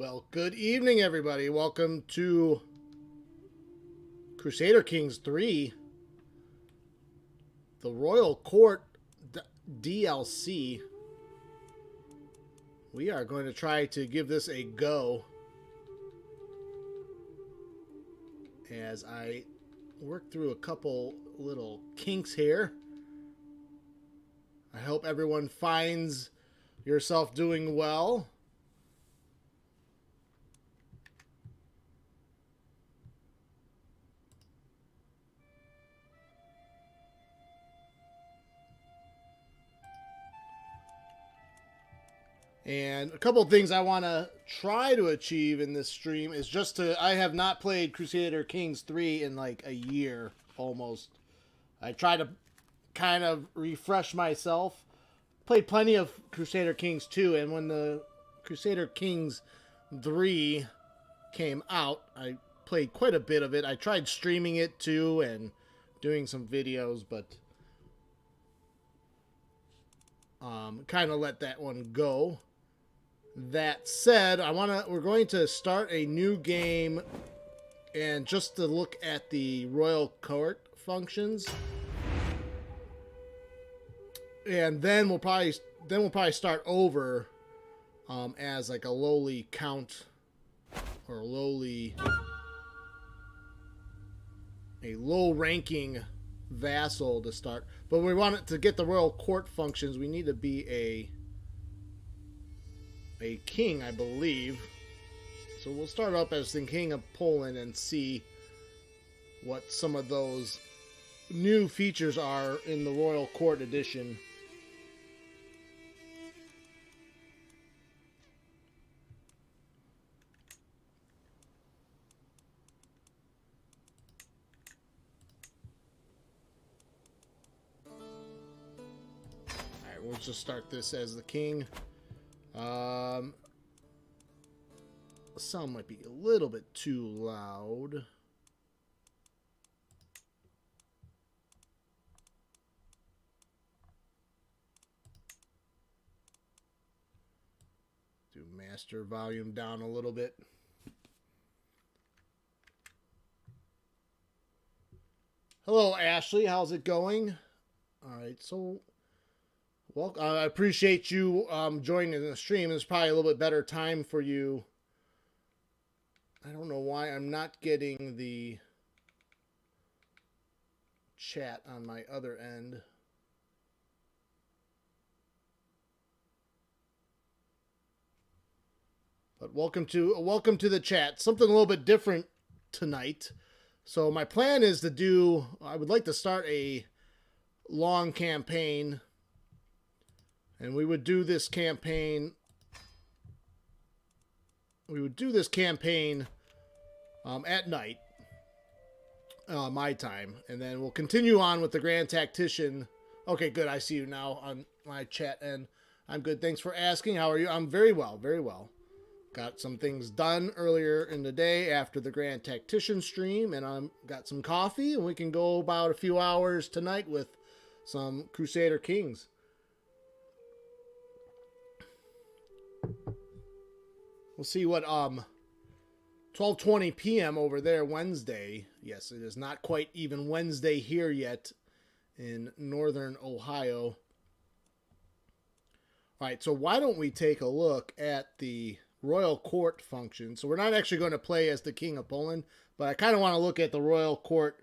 Well, good evening, everybody. Welcome to Crusader Kings 3, the Royal Court DLC. We are going to try to give this a go as I work through a couple little kinks here. I hope everyone finds yourself doing well. And a couple of things I want to try to achieve in this stream is just to... I have not played Crusader Kings 3 in like a year, almost. I try to kind of refresh myself. Played plenty of Crusader Kings 2, and when the Crusader Kings 3 came out, I played quite a bit of it. I tried streaming it too and doing some videos, but kind of let that one go. That said, we're going to start a new game, and just to look at the Royal Court functions, and then we'll probably start over as like a lowly count or a low ranking vassal to start. But we want it to get the Royal Court functions. We need to be a king, I believe. So we'll start up as the King of Poland and see what some of those new features are in the Royal Court edition. Alright, we'll just start this as the king. The sound might be a little bit too loud. Do master volume down a little bit. Hello, Ashley. How's it going? All right, so well, I appreciate you joining the stream. It's probably a little bit better time for you. I don't know why I'm not getting the chat on my other end. But welcome to the chat. Something a little bit different tonight. So my plan is to I would like to start a long campaign. And we would do this campaign. At night, my time, and then we'll continue on with the Grand Tactician. Okay, good. I see you now on my chat, and I'm good. Thanks for asking. How are you? I'm very well, very well. Got some things done earlier in the day after the Grand Tactician stream, and I'm got some coffee, and we can go about a few hours tonight with some Crusader Kings. We'll see what 12:20 p.m. over there Wednesday. Yes, it is not quite even Wednesday here yet in northern Ohio. All right, so why don't we take a look at the Royal Court function? So we're not actually going to play as the King of Poland, but I kind of want to look at the Royal Court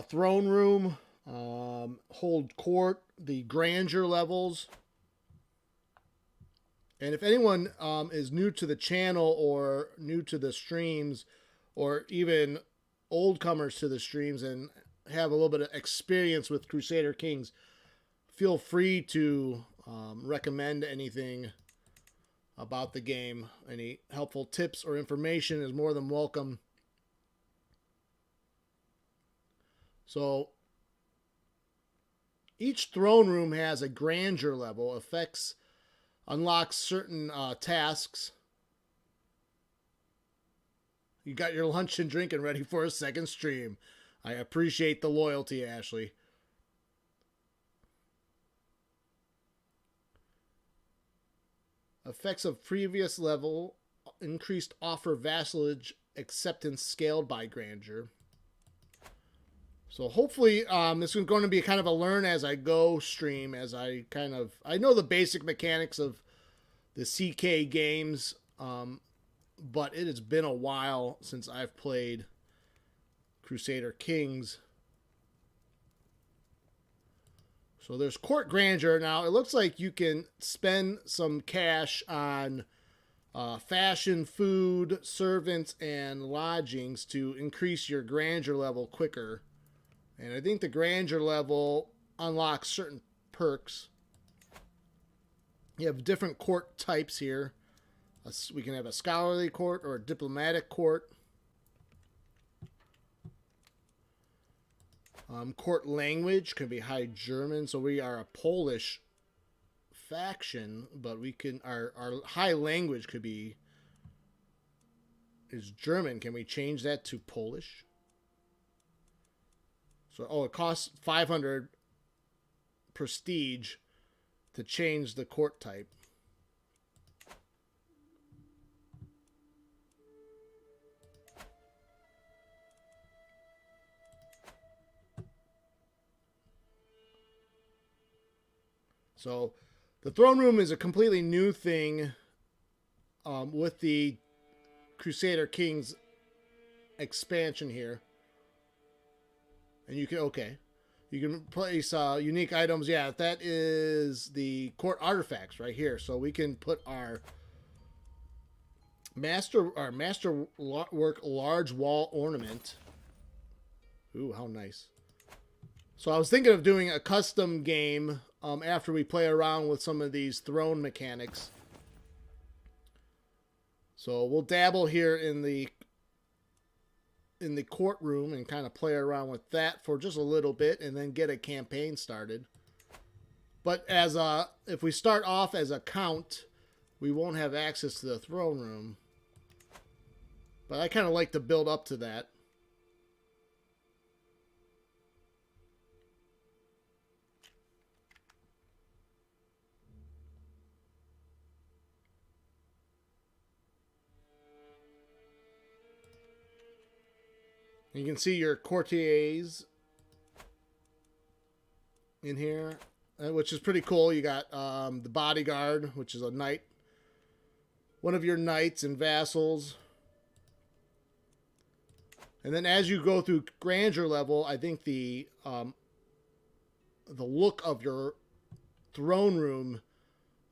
throne room, hold court, the grandeur levels. And if anyone is new to the channel or new to the streams or even old comers to the streams and have a little bit of experience with Crusader Kings, feel free to recommend anything about the game. Any helpful tips or information is more than welcome. So each throne room has a grandeur level, affects... unlocks certain tasks. You got your lunch and drink and ready for a second stream. I appreciate the loyalty, Ashley. Effects of previous level increased offer vassalage acceptance scaled by grandeur. So hopefully this is going to be kind of a learn as I go stream, as I know the basic mechanics of the CK games, but it has been a while since I've played Crusader Kings. So there's Court Grandeur. Now, it looks like you can spend some cash on fashion, food, servants, and lodgings to increase your grandeur level quicker. And I think the grandeur level unlocks certain perks. You have different court types here. We can have a scholarly court or a diplomatic court. Court language can be High German, so we are a Polish faction, but we can our high language is German. Can we change that to Polish? So it costs 500 prestige to change the court type. So the throne room is a completely new thing with the Crusader Kings expansion here. And you can place unique items. Yeah, that is the court artifacts right here. So we can put our masterwork large wall ornament. Ooh, how nice. So I was thinking of doing a custom game after we play around with some of these throne mechanics. So we'll dabble here in the courtroom and kind of play around with that for just a little bit and then get a campaign started. But if we start off as a count, we won't have access to the throne room. But I kind of like to build up to that. You can see your courtiers in here, which is pretty cool. You got the bodyguard, which is a knight, one of your knights and vassals. And then as you go through grandeur level, I think the look of your throne room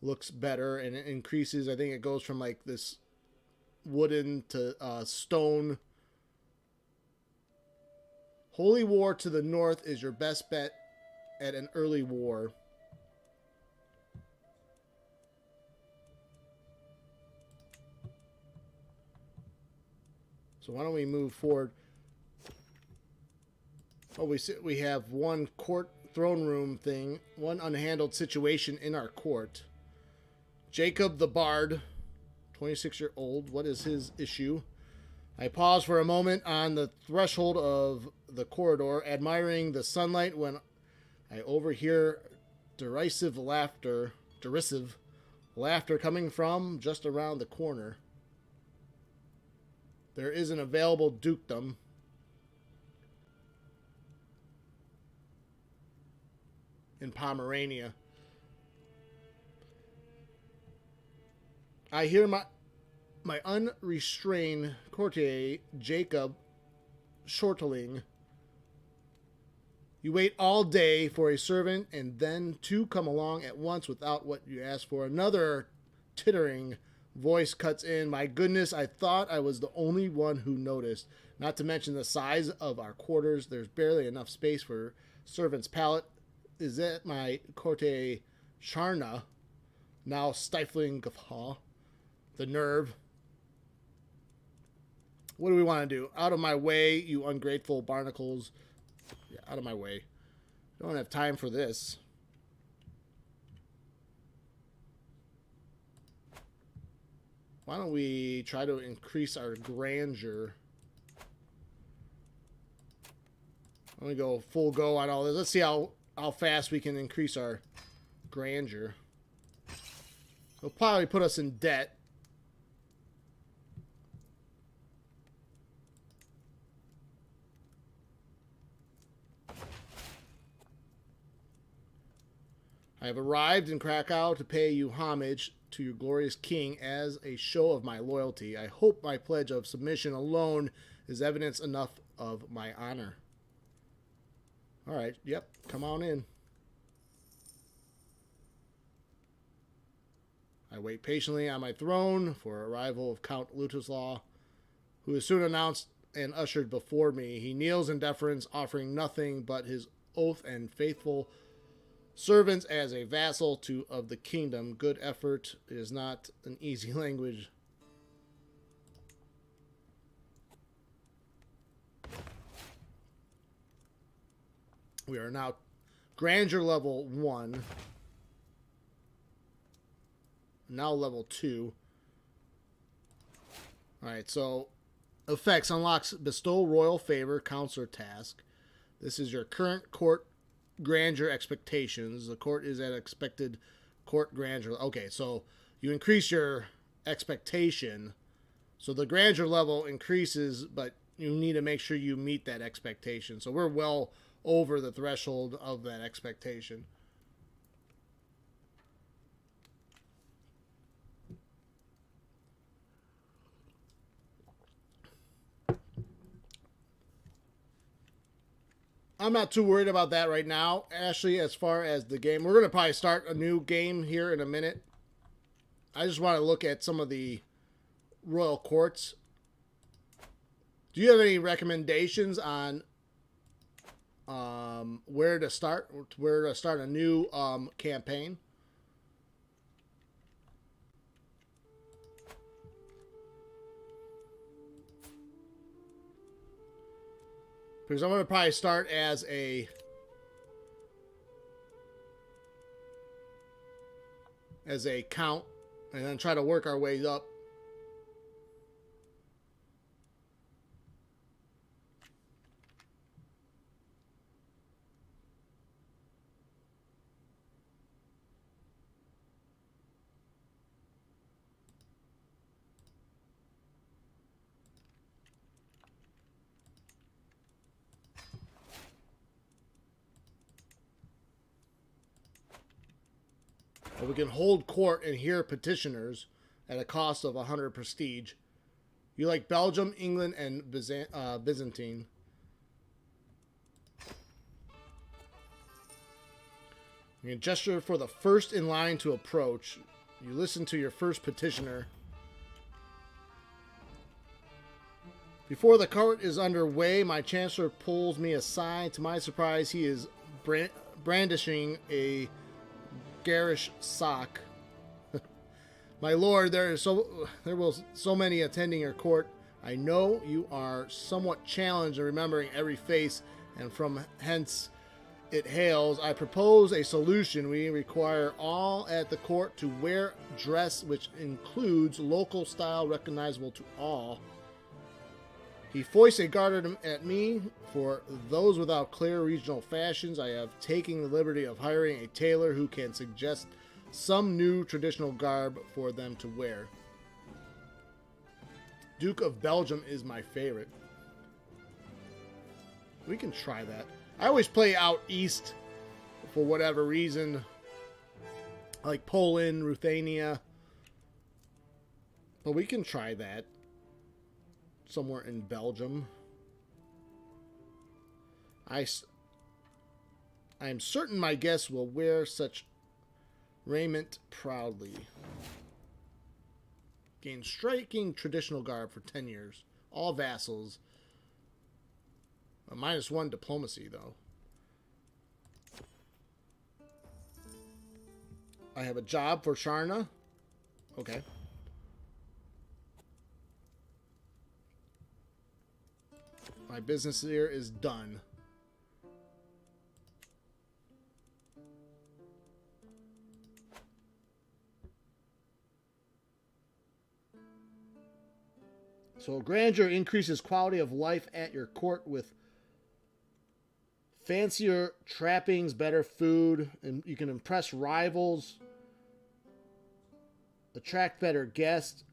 looks better and it increases. I think it goes from like this wooden to stone. Holy War to the north is your best bet at an early war. So why don't we move forward? Oh, we have one court throne room thing, one unhandled situation in our court. Jacob the Bard, 26-year-old. What is his issue? I pause for a moment on the threshold of the corridor, admiring the sunlight when I overhear derisive laughter coming from just around the corner. There is an available dukedom. In Pomerania. I hear my unrestrained courtier, Jacob, shortling. You wait all day for a servant, and then two come along at once without what you asked for. Another tittering voice cuts in. My goodness, I thought I was the only one who noticed. Not to mention the size of our quarters. There's barely enough space for servant's pallet. Is that my courtier Charna, now stifling guffaw? The nerve. What do we want to do? Out of my way, you ungrateful barnacles. Yeah, out of my way. Don't have time for this. Why don't we try to increase our grandeur? Let me go full go on all this. Let's see how fast we can increase our grandeur. It'll probably put us in debt. I have arrived in Krakow to pay you homage to your glorious king as a show of my loyalty. I hope my pledge of submission alone is evidence enough of my honor. All right, yep, come on in. I wait patiently on my throne for arrival of Count Lutoslaw, who is soon announced and ushered before me. He kneels in deference, offering nothing but his oath and faithful servants as a vassal of the kingdom. Good effort. It is not an easy language. We are now grandeur level 1. Now level 2. Alright, so effects unlocks bestow royal favor, counselor task. This is your current court grandeur expectations. The court is at expected court grandeur. Okay, so you increase your expectation. So the grandeur level increases, but you need to make sure you meet that expectation. So we're well over the threshold of that expectation. I'm not too worried about that right now, Ashley, as far as the game. We're going to probably start a new game here in a minute. I just want to look at some of the royal courts. Do you have any recommendations on where to start a new campaign? Because I'm going to probably start as a count and then try to work our way up. We can hold court and hear petitioners at a cost of 100 prestige. You like Belgium, England, and Byzantine. You can gesture for the first in line to approach. You listen to your first petitioner. Before the court is underway, my chancellor pulls me aside. To my surprise, he is brandishing a garish sock. My lord, there will so many attending your court. I know you are somewhat challenged in remembering every face, and from hence it hails. I propose a solution. We require all at the court to wear dress which includes local style recognizable to all. He foists a garter at me. For those without clear regional fashions, I have taken the liberty of hiring a tailor who can suggest some new traditional garb for them to wear. Duke of Belgium is my favorite. We can try that. I always play out east for whatever reason. Like Poland, Ruthenia. But we can try that. Somewhere in Belgium. I am certain my guests will wear such raiment proudly. Gain striking traditional garb for 10 years. All vassals. A -1 diplomacy, though. I have a job for Sharna. Okay. My business here is done. So grandeur increases quality of life at your court with fancier trappings, better food, and you can impress rivals, attract better guests,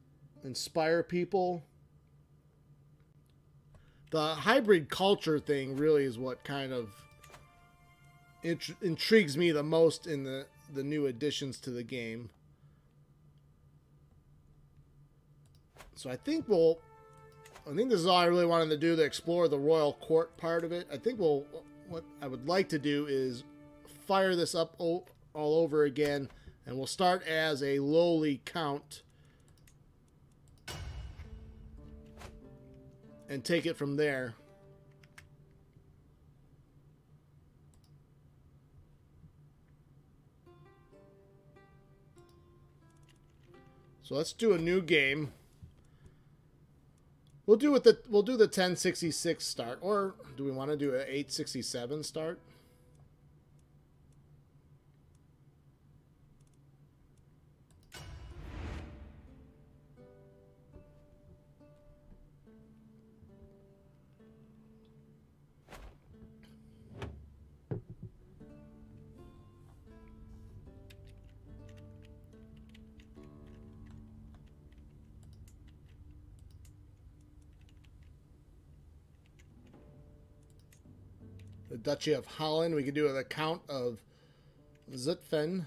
inspire people. The hybrid culture thing really is what kind of intrigues me the most in the new additions to the game. So I think this is all I really wanted to do, to explore the royal court part of it. I think what I would like to do is fire this up all over again, and we'll start as a lowly count and take it from there. So let's do a new game. We'll do the 1066 start, or do we want to do an 867 start? The Duchy of Holland, we could do the Count of Zutphen,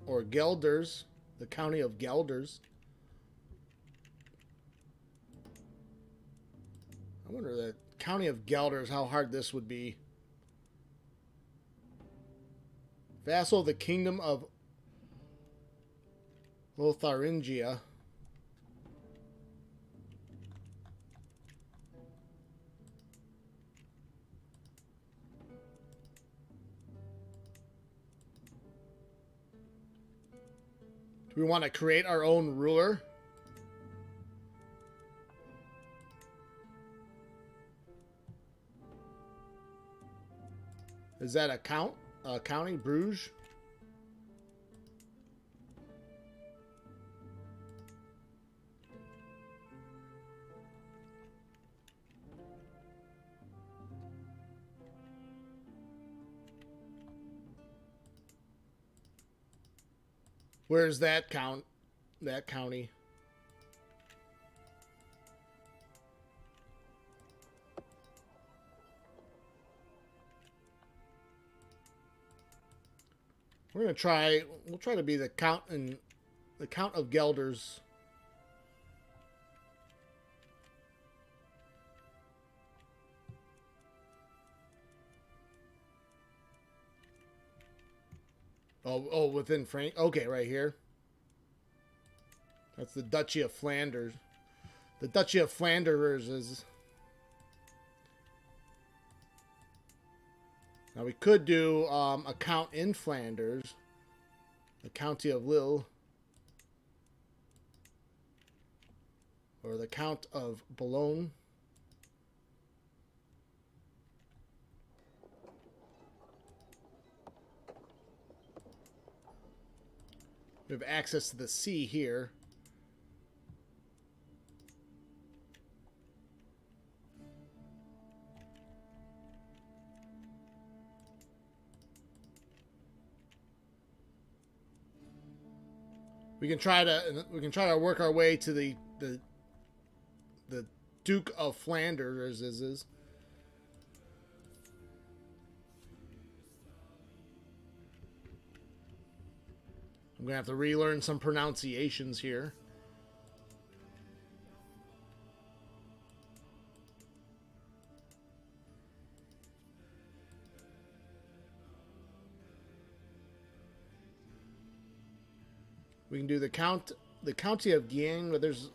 or Gelders, the County of Gelders. I wonder, the County of Gelders, how hard this would be. Vassal of the Kingdom of Lotharingia. Do we want to create our own ruler? Is that a county, Bruges? Where's that county? We're gonna try. We'll try to be the Count of Gelders. Oh, within Frank. Okay, right here. That's the Duchy of Flanders. The Duchy of Flanders is. Now we could do a count in Flanders, the County of Lille, or the Count of Boulogne. We have access to the sea here. We can try to work our way to the Duke of Flanders is. I'm gonna have to relearn some pronunciations here. We can do the County of Guienne, but there's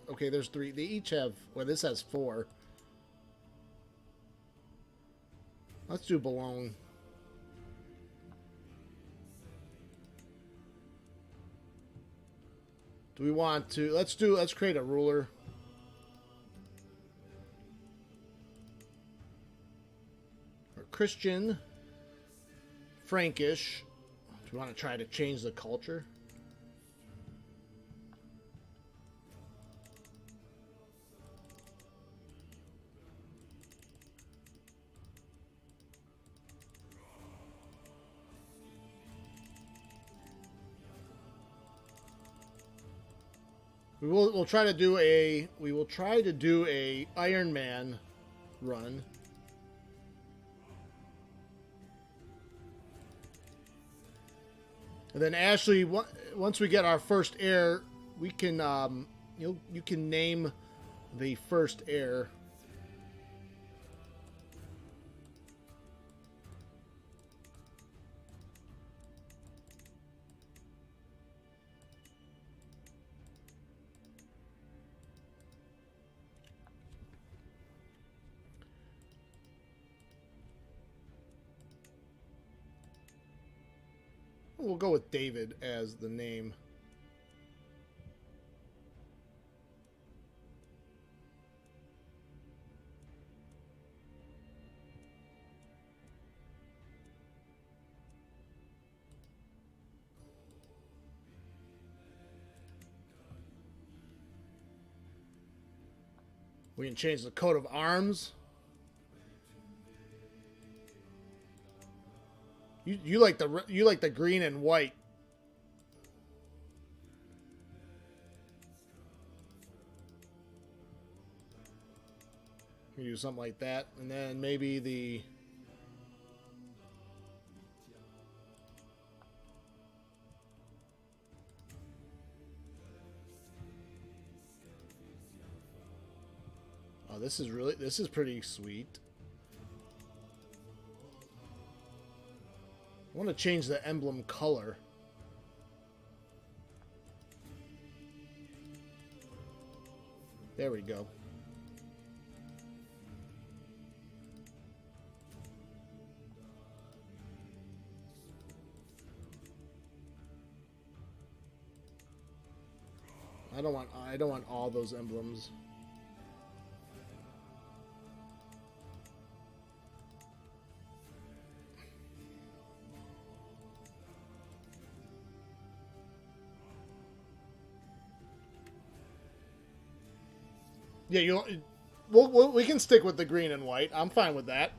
3. They each have, well, this has 4. Let's do Boulogne. Do we want to, let's create a ruler. Or Christian, Frankish. Do we want to try to change the culture? We will try to do a Ironman run. And then Ashley, once we get our first heir, we can you can name the first heir. We'll go with David as the name. We can change the coat of arms. You like the green and white. We do something like that, and then maybe the. Oh, this is pretty sweet. I want to change the emblem color. There we go. I don't want all those emblems. Yeah, we can stick with the green and white. I'm fine with that.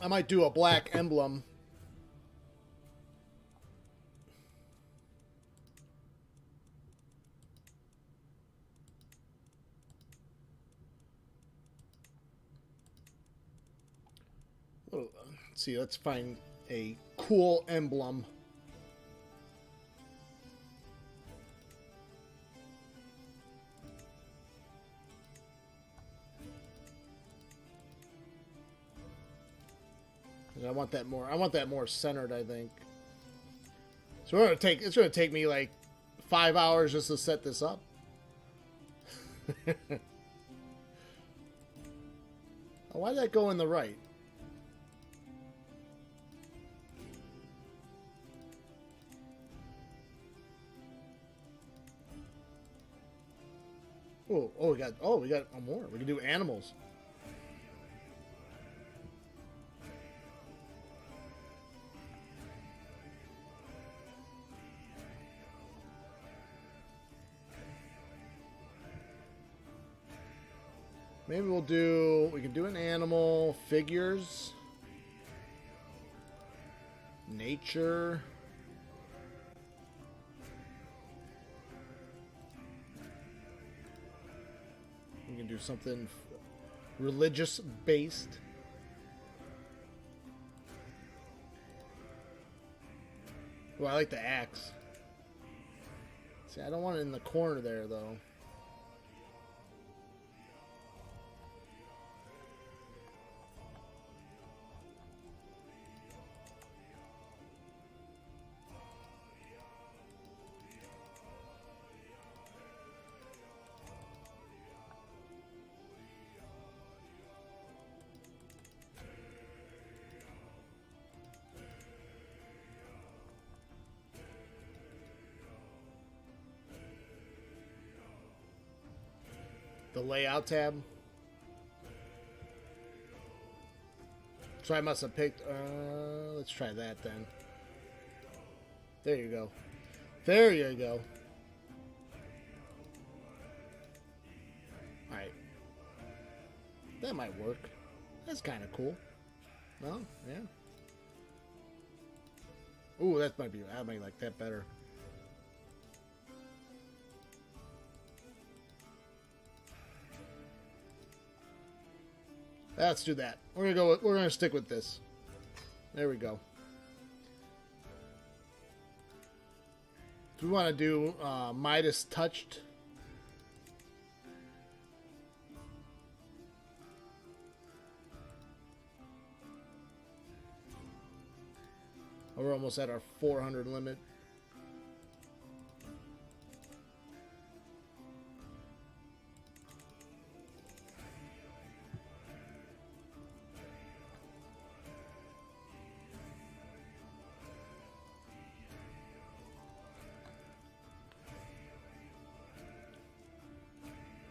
I might do a black emblem. Let's see, let's find a cool emblem. I want that more centered, I think. So it's gonna take me like 5 hours just to set this up. Oh, why did that go in the right? We got more. We can do animals. Maybe we can do an animal, figures, nature. We can do something religious based. Well, I like the axe. See, I don't want it in the corner there, though. The layout tab. So I must have picked. Let's try that then. There you go. There you go. All right. That might work. That's kind of cool. No? Yeah. Ooh, I might like that better. Let's do that. We're gonna stick with this. There we go. Do we want to do Midas touched? Oh, we're almost at our 400 limit.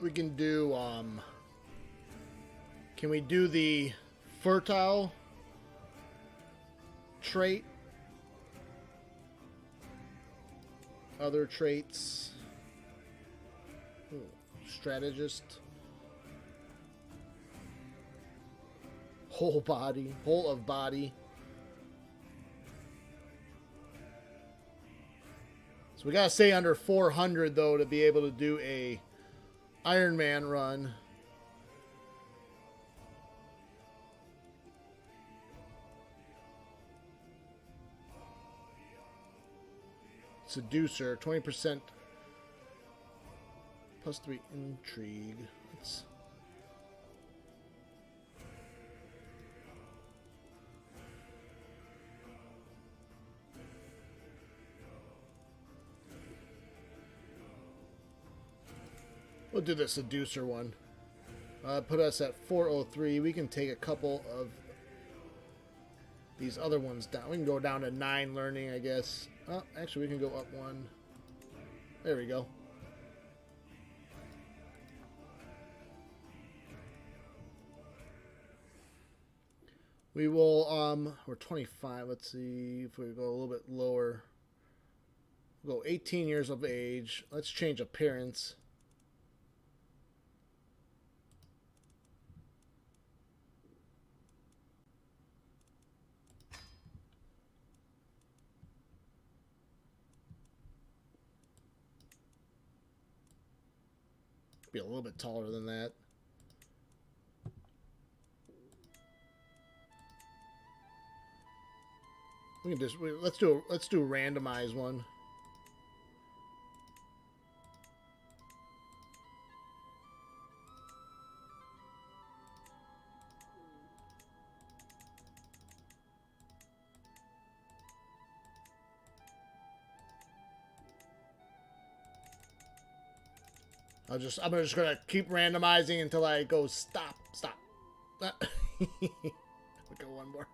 We can do, can we do the fertile trait? Other traits. Ooh, strategist. Whole body. Whole of body. So we gotta stay under 400 though to be able to do a Ironman run. Seducer, 20% plus 3 intrigue. We'll do the seducer one. Put us at 403. We can take a couple of these other ones down. We can go down to 9 learning, I guess. Oh, actually, we can go up 1. There we go. We will, we're 25. Let's see if we go a little bit lower. We'll go 18 years of age. Let's change appearance. Be a little bit taller than that. We can just let's do a randomized one. I'm just gonna keep randomizing until I go stop. We'll go one more.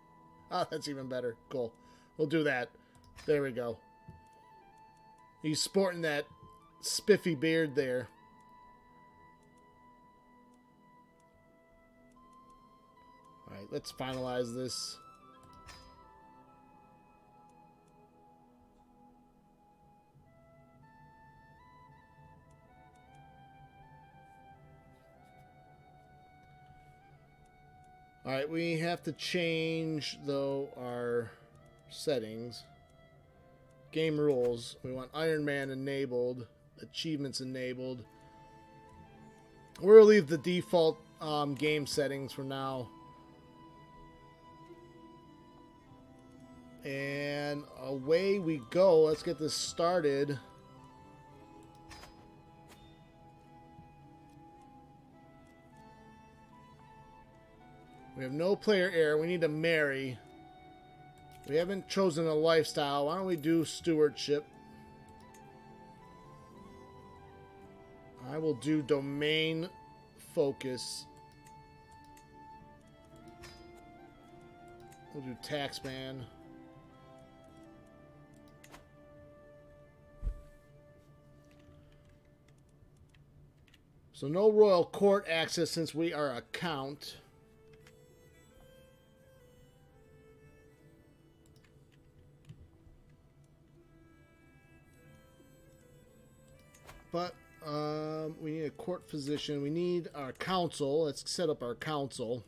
Oh, that's even better. Cool. We'll do that. There we go. He's sporting that spiffy beard there. All right, let's finalize this. All right, we have to change, though, our settings. Game rules. We want Ironman enabled. Achievements enabled. We'll leave the default game settings for now. And away we go. Let's get this started. We have no player error. We need to marry. We haven't chosen a lifestyle. Why don't we do stewardship? I will do domain focus. We'll do taxman. So no royal court access since we are a count. But we need a court physician. We need our council. Let's set up our council.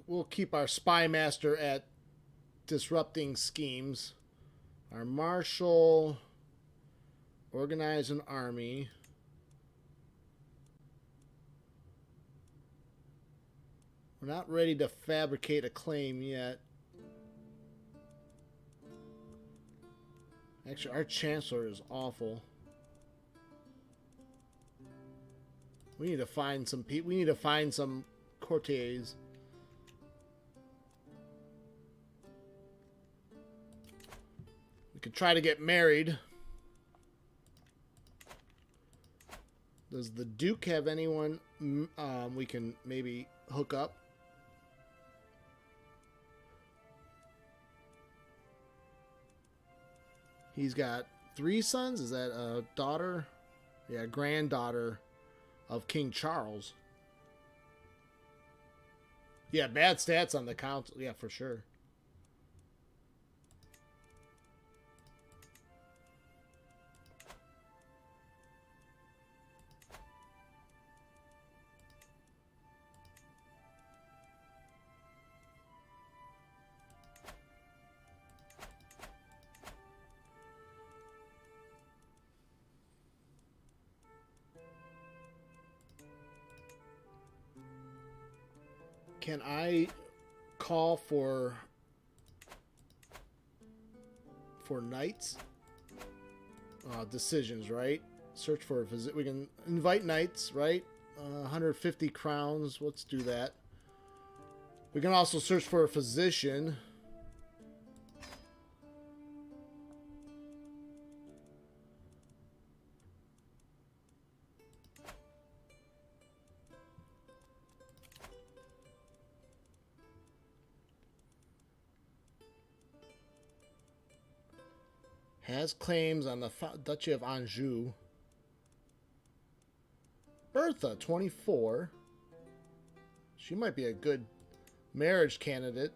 We'll keep our spy master at disrupting schemes. Our marshal, organize an army. We're not ready to fabricate a claim yet. Actually, our chancellor is awful. We need to find some people. We need to find some courtiers. We could try to get married. Does the Duke have anyone we can maybe hook up? He's got 3 sons. Is that a daughter? Yeah, granddaughter of King Charles. Yeah, bad stats on the council. Yeah, for sure. Can I call for knights? Decisions, right? Search for a visit. We can invite knights, right? 150 crowns. Let's do that. We can also search for a physician. Has claims on the Duchy of Anjou. Bertha, 24. She might be a good marriage candidate.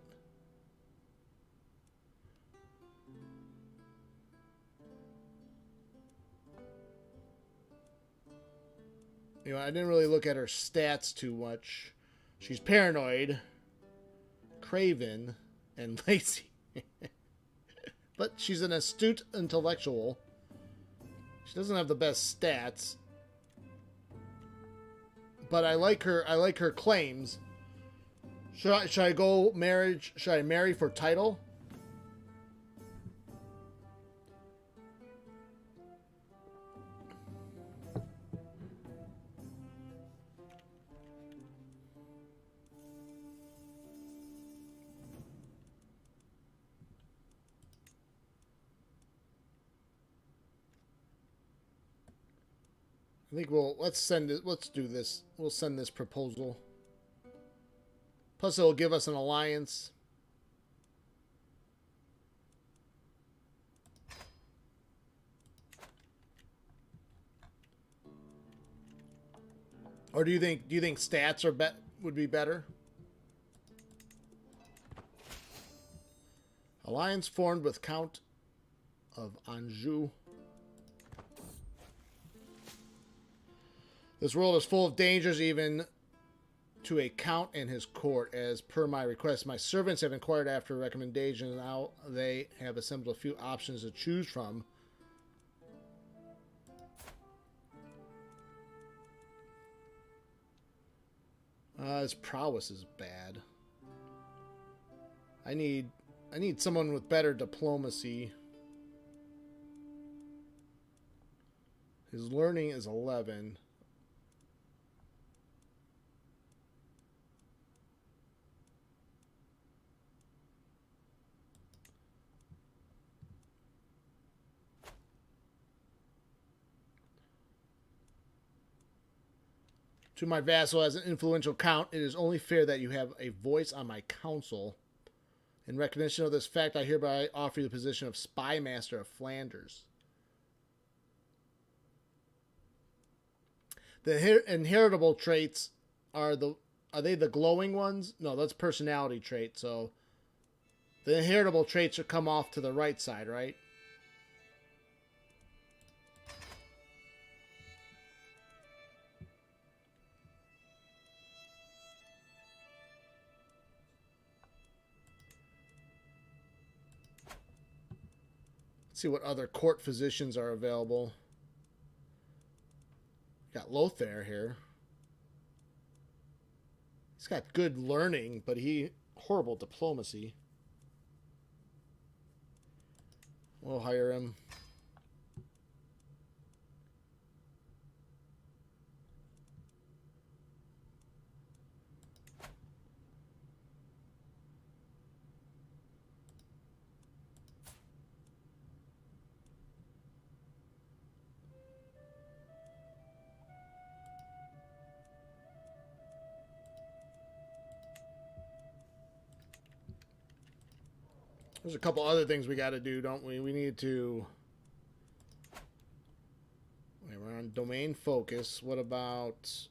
You know, I didn't really look at her stats too much. She's paranoid, craven, and lazy. But she's an astute intellectual. She doesn't have the best stats. But I like her claims. Should I go marriage? Should I marry for title? I think let's do this. We'll send this proposal. Plus it'll give us an alliance. Or do you think stats would be better? Alliance formed with Count of Anjou. This world is full of dangers, even to a count and his court. As per my request, my servants have inquired after recommendations. Now they have assembled a few options to choose from. His prowess is bad. I need someone with better diplomacy. His learning is 11. To my vassal, as an influential count, it is only fair that you have a voice on my council. In recognition of this fact, I hereby offer you the position of Spy Master of Flanders. The inheritable traits are they the glowing ones? No, that's personality trait. So the inheritable traits should come off to the right side, right? Let's see what other court physicians are available. Got Lothair here. He's got good learning, but horrible diplomacy. We'll hire him. There's a couple other things we got to do, don't we? We need to... Wait, we're on domain focus. What about...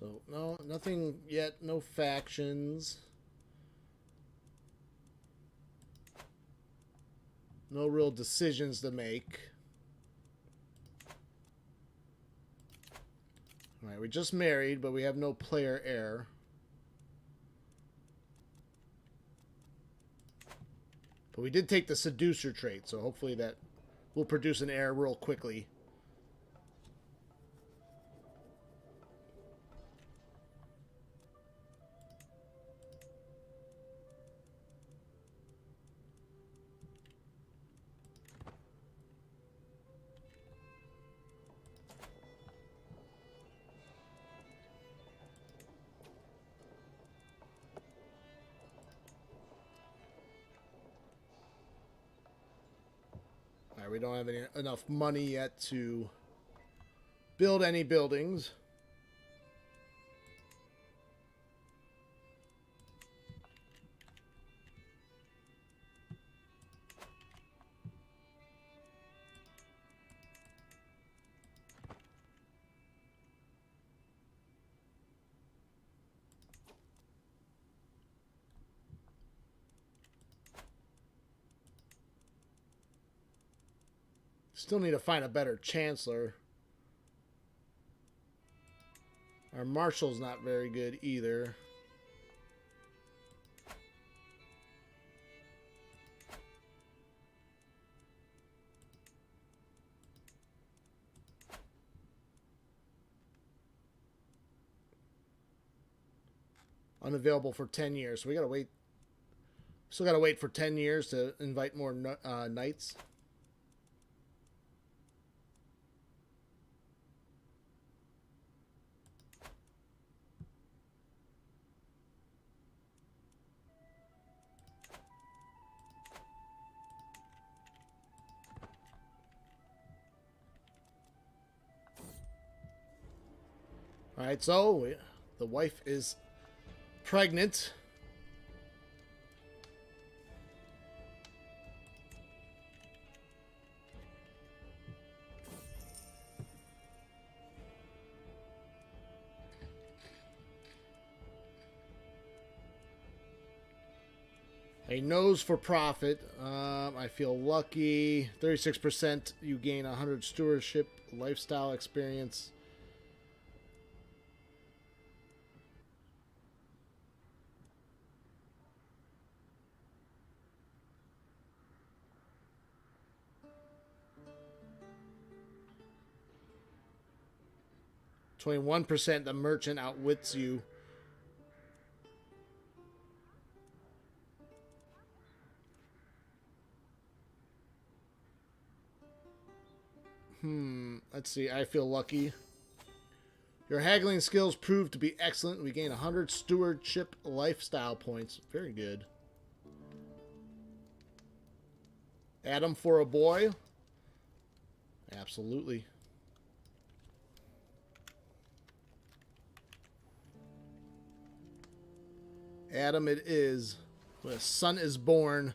So, no, nothing yet. No factions. No real decisions to make. Alright, we just married, but we have no player heir. But we did take the seducer trait, so hopefully that will produce an heir real quickly. We don't have enough money yet to build any buildings. Still need to find a better chancellor. Our marshal's not very good either. Unavailable for 10 years. So we gotta wait. Still gotta wait for 10 years to invite more knights. Alright, so the wife is pregnant. A nose for profit. I feel lucky. 36%. You gain 100 stewardship, lifestyle experience. %. The merchant outwits you. Let's see. I feel lucky. Your haggling skills prove to be excellent. We gain 100 stewardship lifestyle points. Very good. Adam for a boy? Absolutely. Adam it is. When a son is born.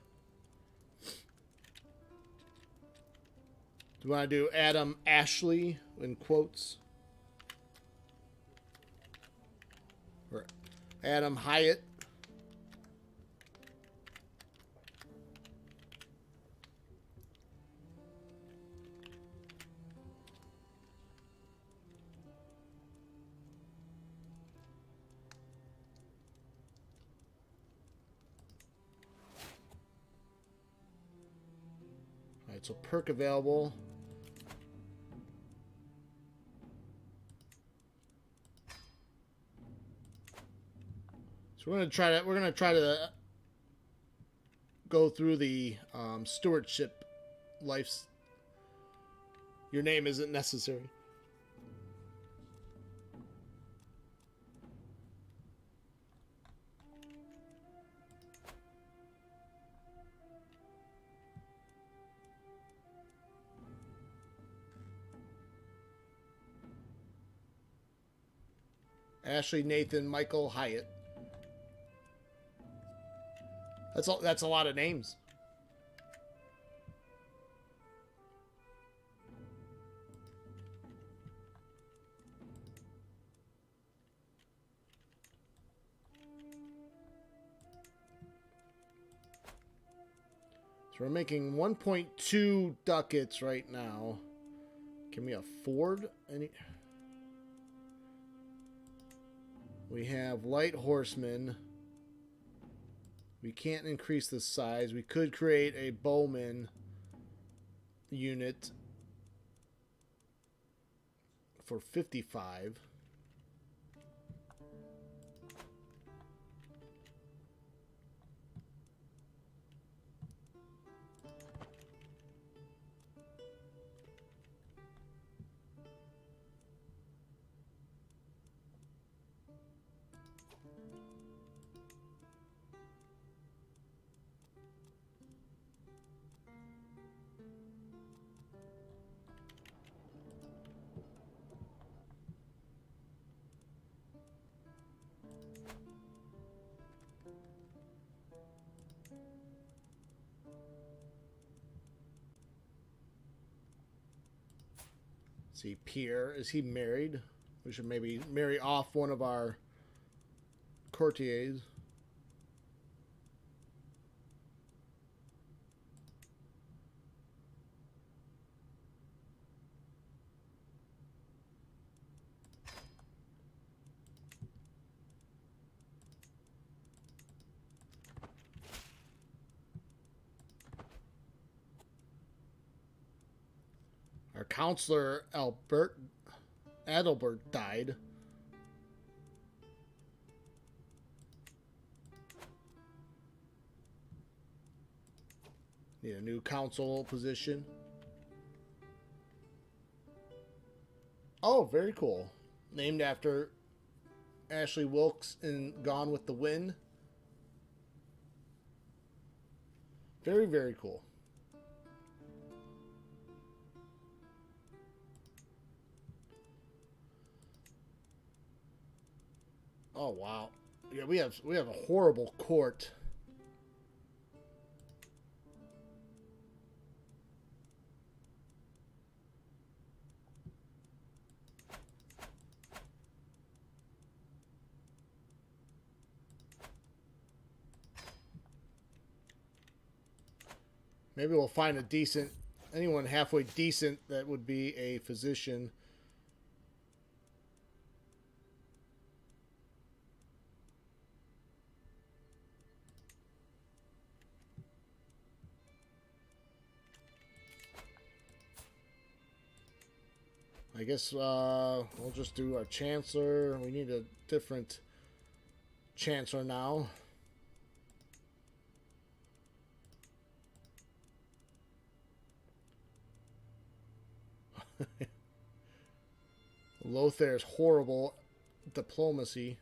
Do you want to do Adam Ashley in quotes? Or Adam Hyatt. All right, so perk available. So we're gonna try to go through the stewardship life. Your name isn't necessary. Ashley, Nathan, Michael, Hyatt. That's a lot of names. So we're making 1.2 ducats right now. Can we afford any? We have light horsemen. We can't increase the size. We could create a bowman unit for 55. See, Pierre, is he married? We should maybe marry off one of our courtiers. Our counselor, Adalbert, died. Need a new council position. Oh, very cool. Named after Ashley Wilkes in Gone with the Wind. Very, very cool. Oh wow. Yeah, we have a horrible court. Maybe we'll find a decent, anyone halfway decent that would be a physician. I guess we'll just do our Chancellor. We need a different Chancellor now. Lothair's horrible diplomacy.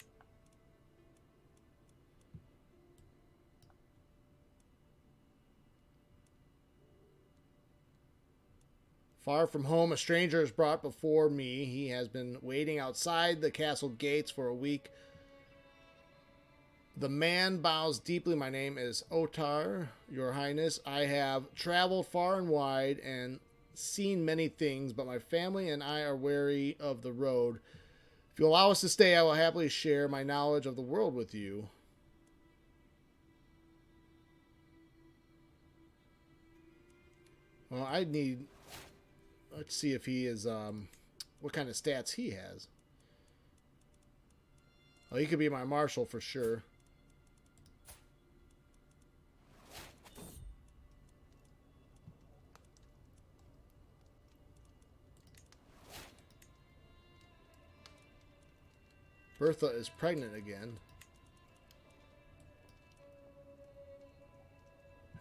Far from home, a stranger is brought before me. He has been waiting outside the castle gates for a week. The man bows deeply. My name is Otar, Your Highness. I have traveled far and wide and seen many things, but my family and I are wary of the road. If you allow us to stay, I will happily share my knowledge of the world with you. Well, I need... Let's see if he is... what kind of stats he has. Oh, he could be my marshal for sure. Bertha is pregnant again.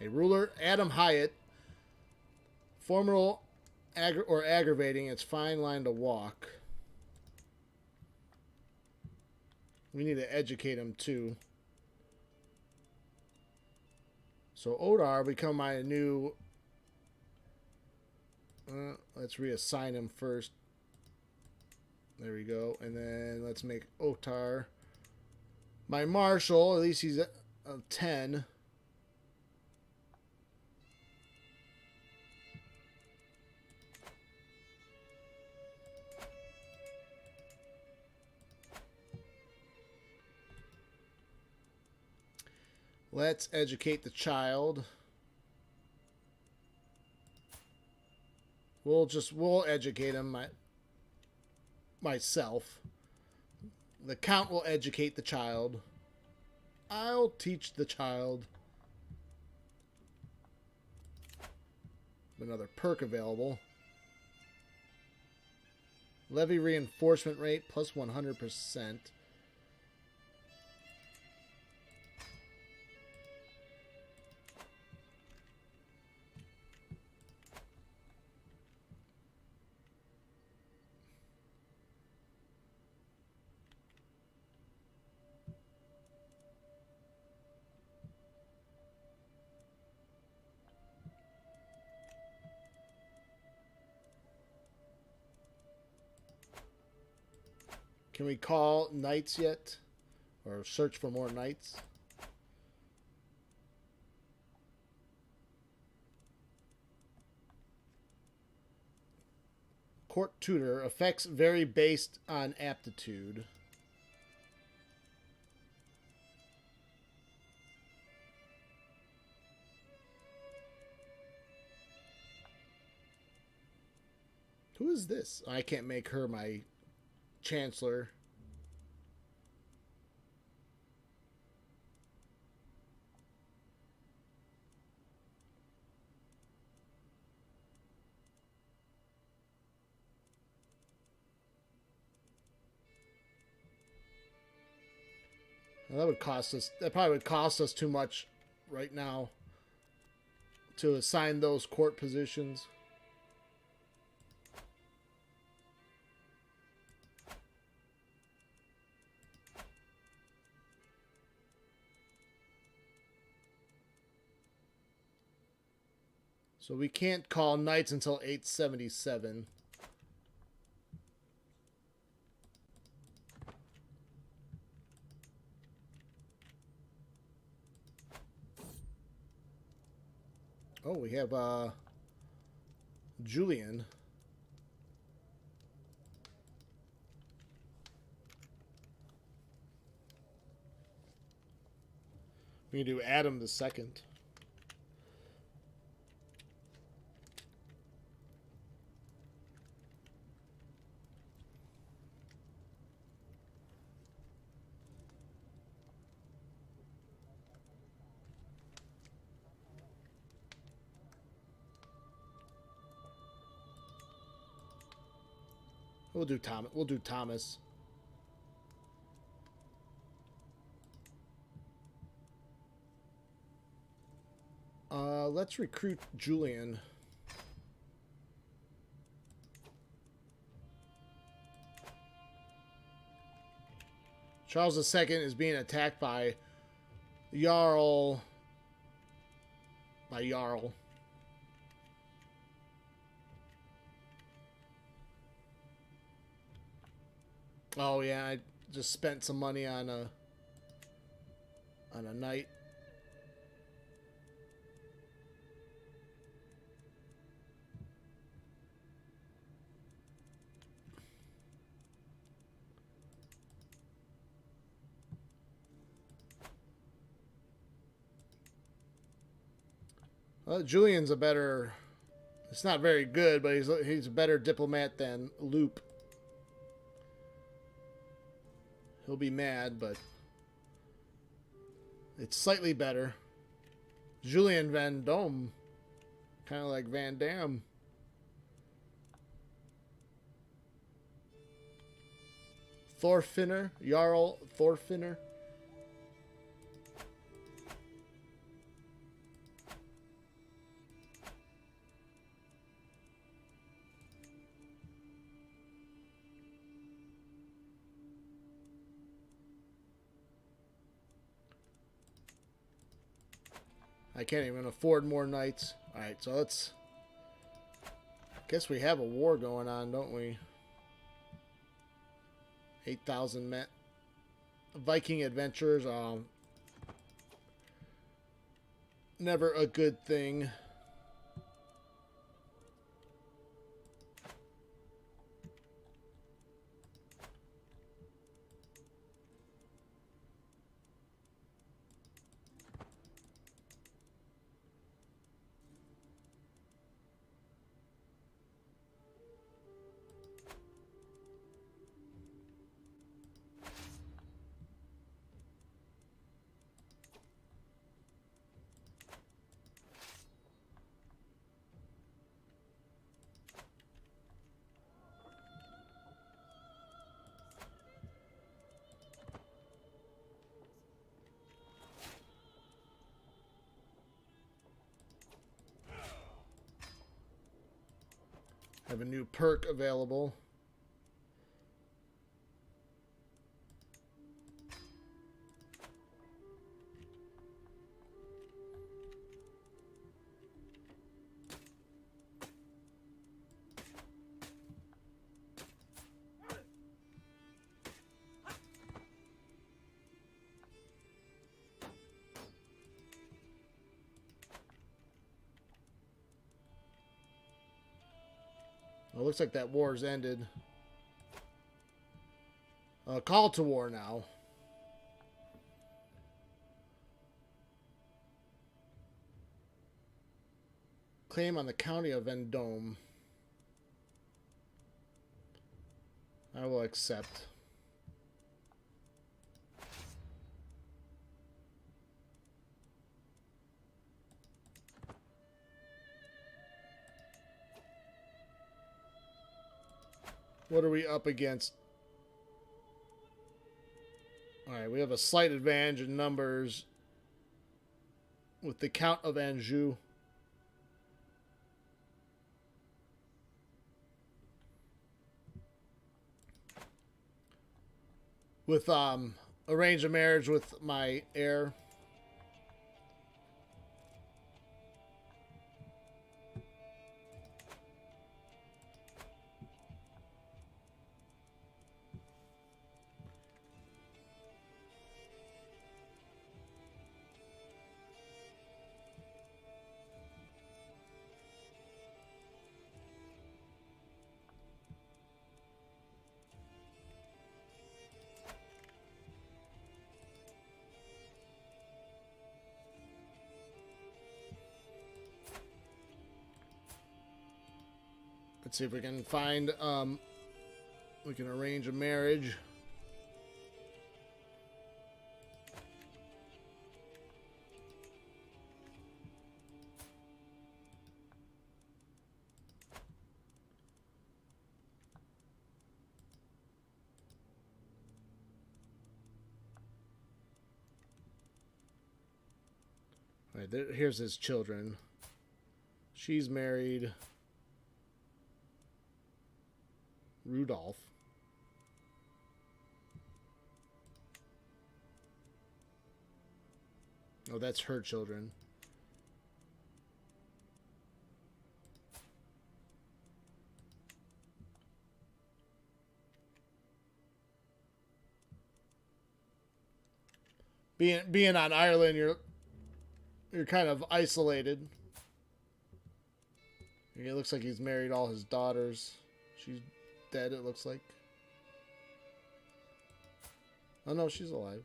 A ruler, Adam Hyatt. Formidable or aggravating. It's fine line to walk. We need to educate him too. So Odar become my new... let's reassign him first. There we go. And then let's make Otar my marshal. At least he's a 10. Let's educate the child. We'll educate him myself. The count will educate the child. I'll teach the child. Another perk available. Levy reinforcement rate plus 100%. Can we call knights yet? Or search for more knights? Court tutor. Effects vary based on aptitude. Who is this? I can't make her my chancellor. Well, that would cost us. That probably would cost us too much right now to assign those court positions. So we can't call knights until 877. Oh, we have Julian. We can do Adam the second. We'll do Thomas. We'll do Thomas. Let's recruit Julian. Charles II is being attacked by Jarl. Oh yeah, I just spent some money on a knight. Well, Julian's a better... It's not very good, but he's a better diplomat than Loop. He'll be mad, but... It's slightly better. Julian Van Dome. Kind of like Van Damme. Thorfinner. Jarl Thorfinner. I can't even afford more knights. Alright, so let's... Guess we have a war going on, don't we? 8,000 men. Viking adventures. Never a good thing. Have a new perk available. Well, it looks like that war's ended. Call to war now. Claim on the county of Vendôme. I will accept. What are we up against? Alright, we have a slight advantage in numbers with the Count of Anjou. With arrange a marriage with my heir. Let's see if we can find, we can arrange a marriage. All right, here's his children. She's married. Rudolph. Oh, that's her children. Being on Ireland, you're kind of isolated. It looks like he's married all his daughters. She's dead, it looks like. Oh no, she's alive.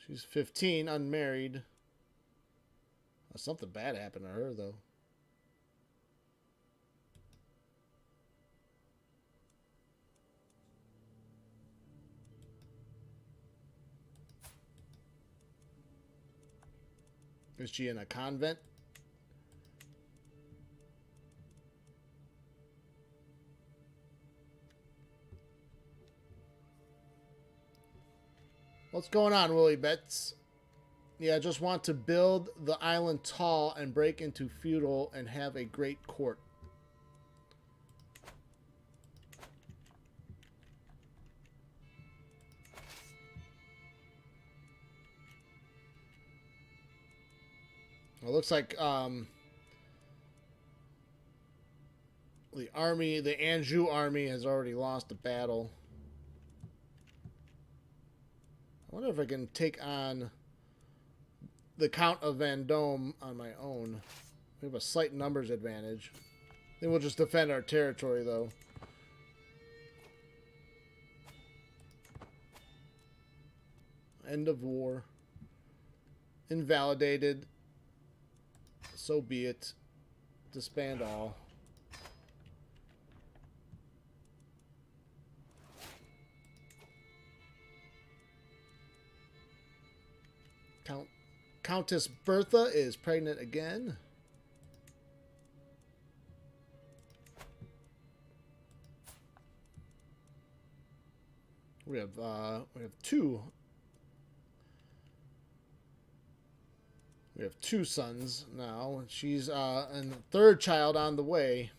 She's 15, unmarried. Something bad happened to her, though. Is she in a convent? What's going on, Willie Betts? Yeah, I just want to build the island tall and break into feudal and have a great court. It looks like the Anjou army has already lost a battle. I wonder if I can take on the Count of Vendôme on my own. We have a slight numbers advantage. Then we'll just defend our territory, though. End of war. Invalidated. So be it. Disband all. Countess Bertha is pregnant again. We have two. We have two sons now. She's and the third child on the way.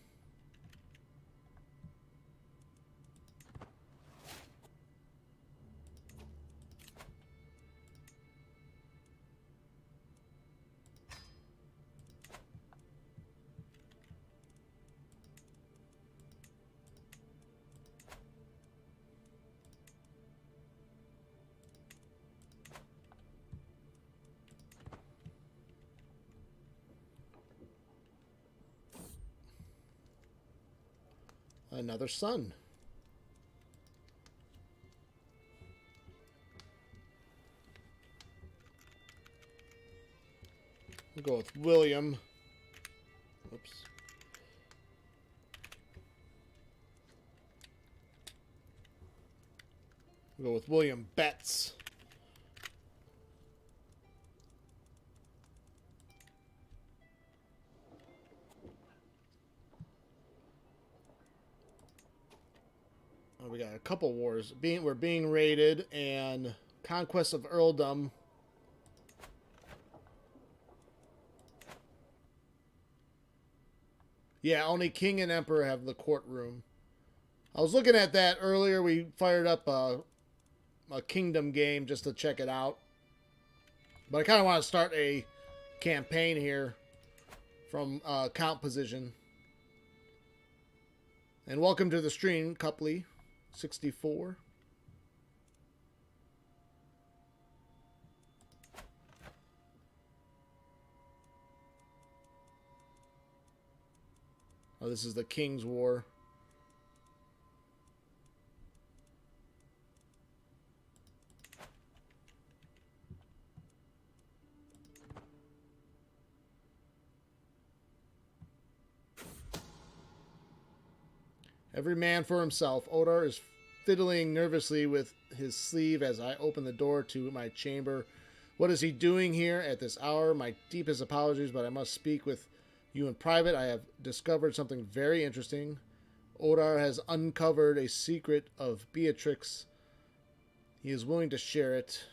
Another son. We'll go with William. Oops. We'll go with William Betts. We got a couple wars. We're being raided, and conquest of earldom. Yeah, only king and emperor have the courtroom. I was looking at that earlier. We fired up a kingdom game just to check it out. But I kind of want to start a campaign here from count position. And welcome to the stream, Copley. 64. Oh, this is the King's War. Every man for himself. Odar is fiddling nervously with his sleeve as I open the door to my chamber. What is he doing here at this hour? My deepest apologies, but I must speak with you in private. I have discovered something very interesting. Odar has uncovered a secret of Beatrix. He is willing to share it.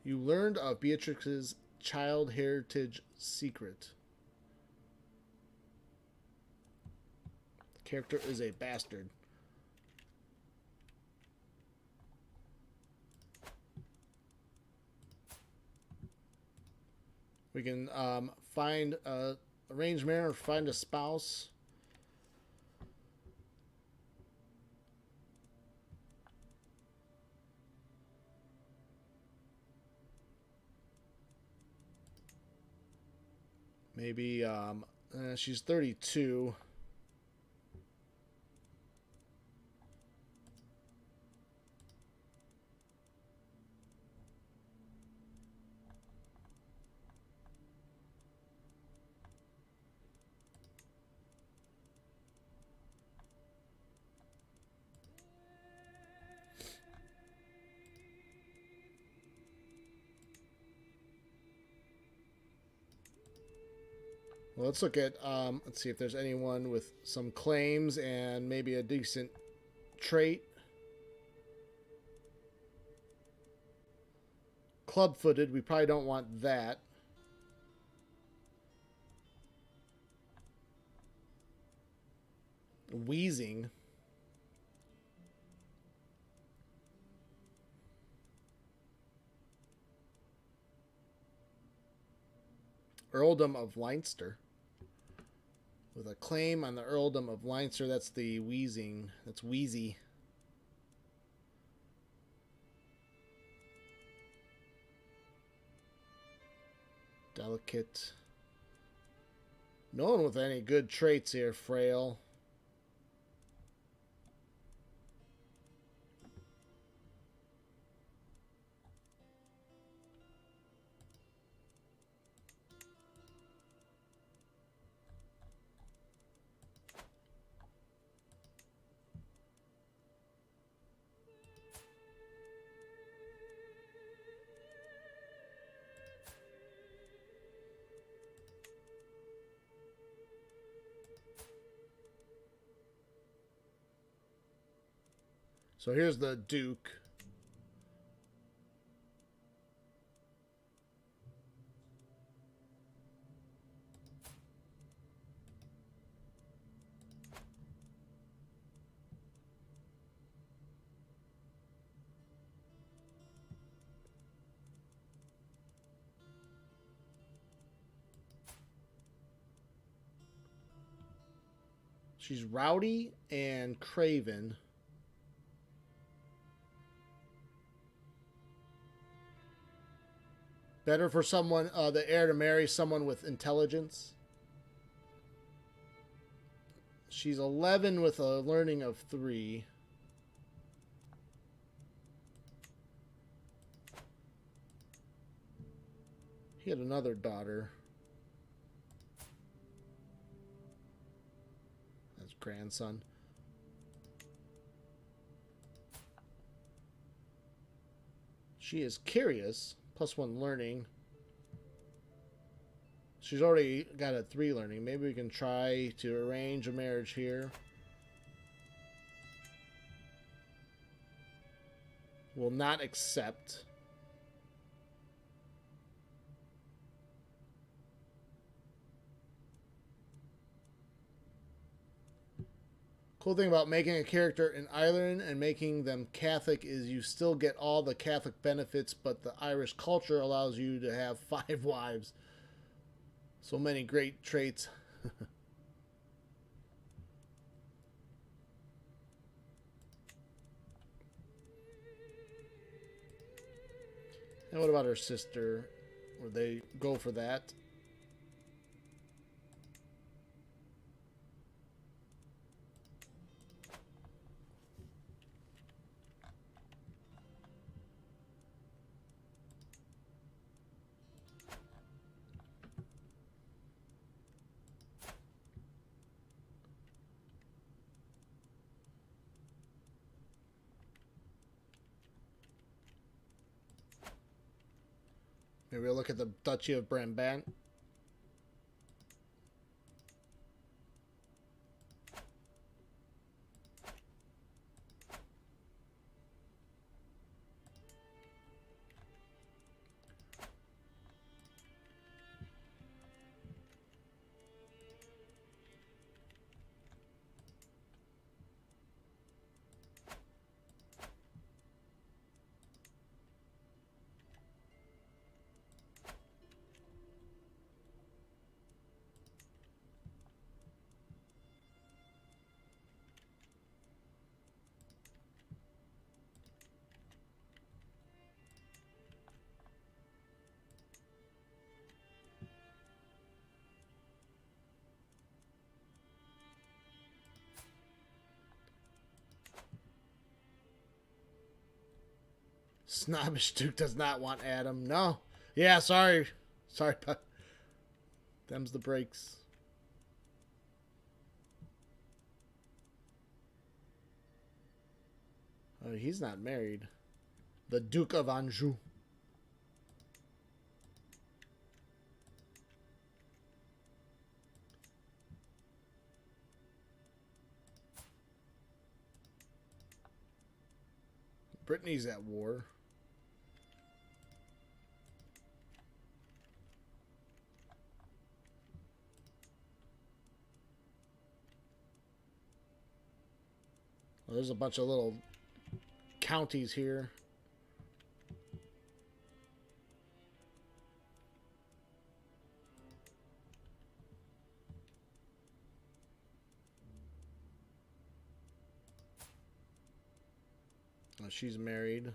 You learned of Beatrix's child heritage secret. The character is a bastard. We can find a arranged marriage or find a spouse. Maybe she's 32. Well, let's look at, let's see if there's anyone with some claims and maybe a decent trait. Club-footed, we probably don't want that. Wheezing. Earldom of Leinster. With a claim on the Earldom of Leinster, that's the wheezing. That's wheezy. Delicate. No one with any good traits here. Frail. So here's the Duke. She's rowdy and craven. Better for someone, the heir to marry someone with intelligence. She's 11 with a learning of 3. He had another daughter. That's grandson. She is curious. +1 learning. She's already got a 3 learning. Maybe we can try to arrange a marriage here. Will not accept. Cool thing about making a character in Ireland and making them Catholic is you still get all the Catholic benefits, but the Irish culture allows you to have 5 wives. So many great traits. And what about her sister? Would they go for that? Maybe we'll look at the Duchy of Brabant. Snobbish Duke does not want Adam. No. Yeah, sorry. Sorry, but them's the breaks. Oh, he's not married. The Duke of Anjou. Brittany's at war. Well, there's a bunch of little counties here. Oh, she's married.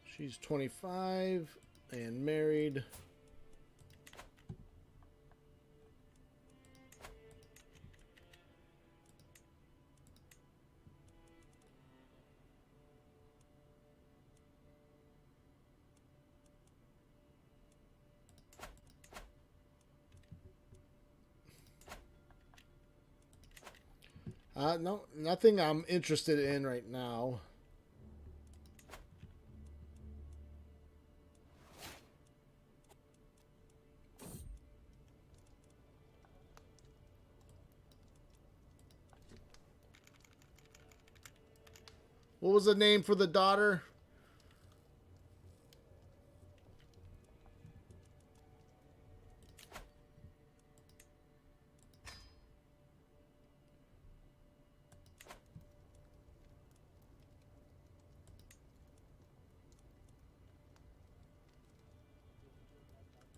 She's 25 and married. No, nothing I'm interested in right now. What was the name for the daughter?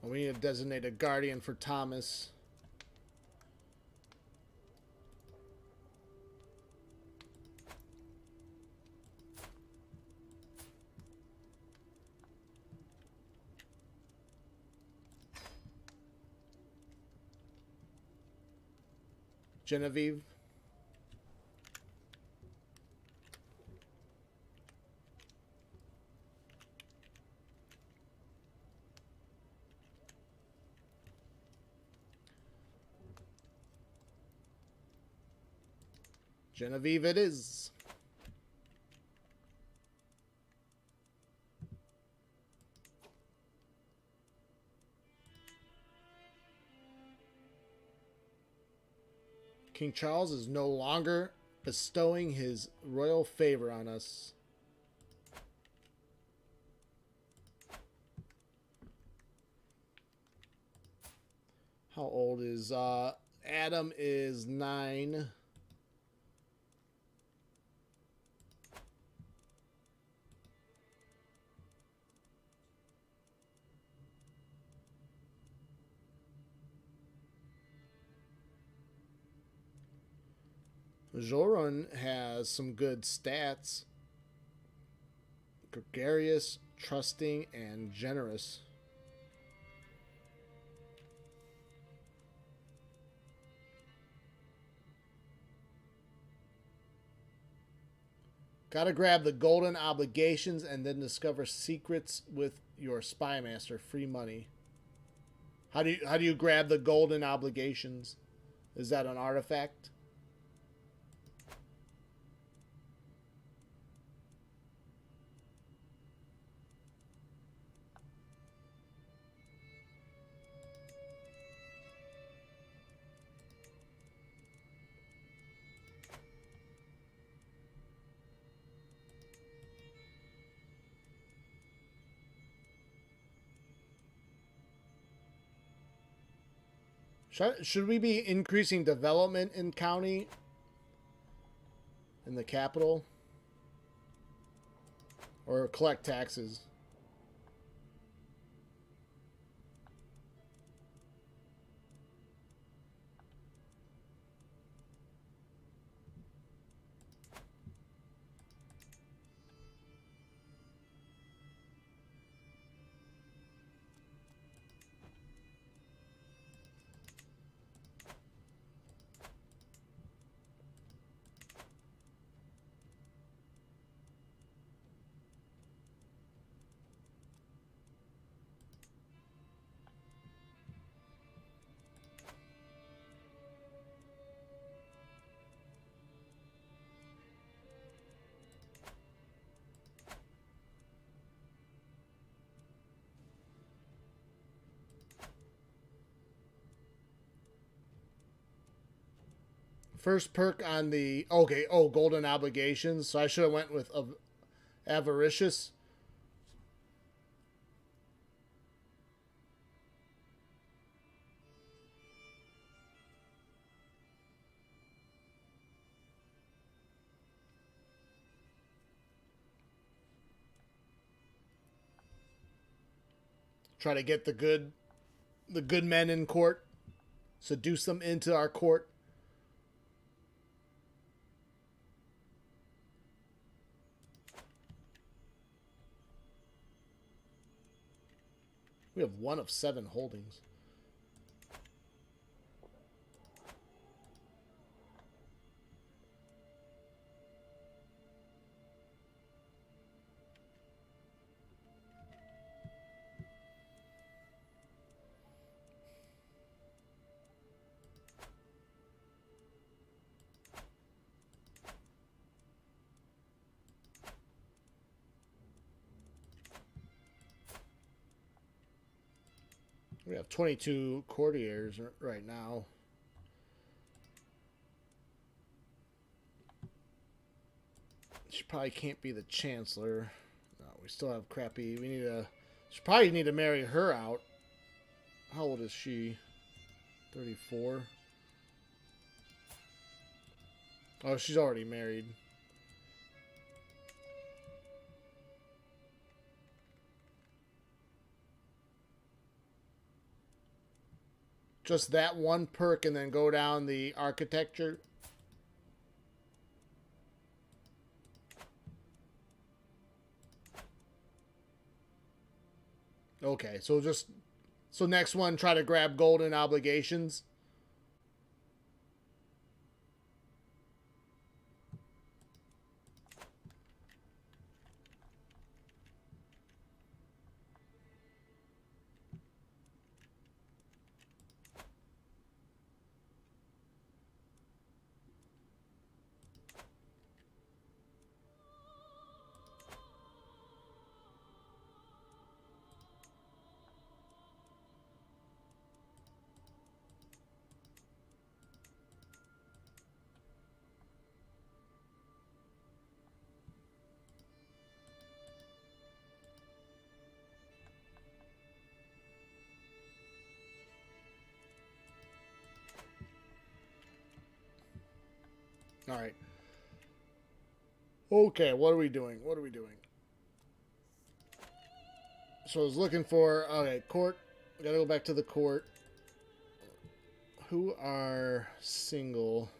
We need to designate a guardian for Thomas. Genevieve. Genevieve it is. King Charles is no longer bestowing his royal favor on us. How old is Adam is 9. Joran has some good stats. Gregarious, trusting, and generous. Gotta grab the golden obligations and then discover secrets with your spy master. Free money. How do you grab the golden obligations? Is that an artifact? Should we be increasing development in county? In the capital? Or collect taxes? First perk on the... Okay, oh, golden obligations. So I should have went with avaricious. Try to get the good men in court. Seduce them into our court. We have 1 of 7 holdings. We have 22 courtiers right now. She probably can't be the chancellor. No, we still have crappy. We need to. She probably need to marry her out. How old is she? 34. Oh, she's already married. Just that one perk and then go down the architecture. Okay, so next one, try to grab golden obligations. All right. Okay, what are we doing? What are we doing? So I was looking for... Okay, court. Gotta go back to the court. Who are single?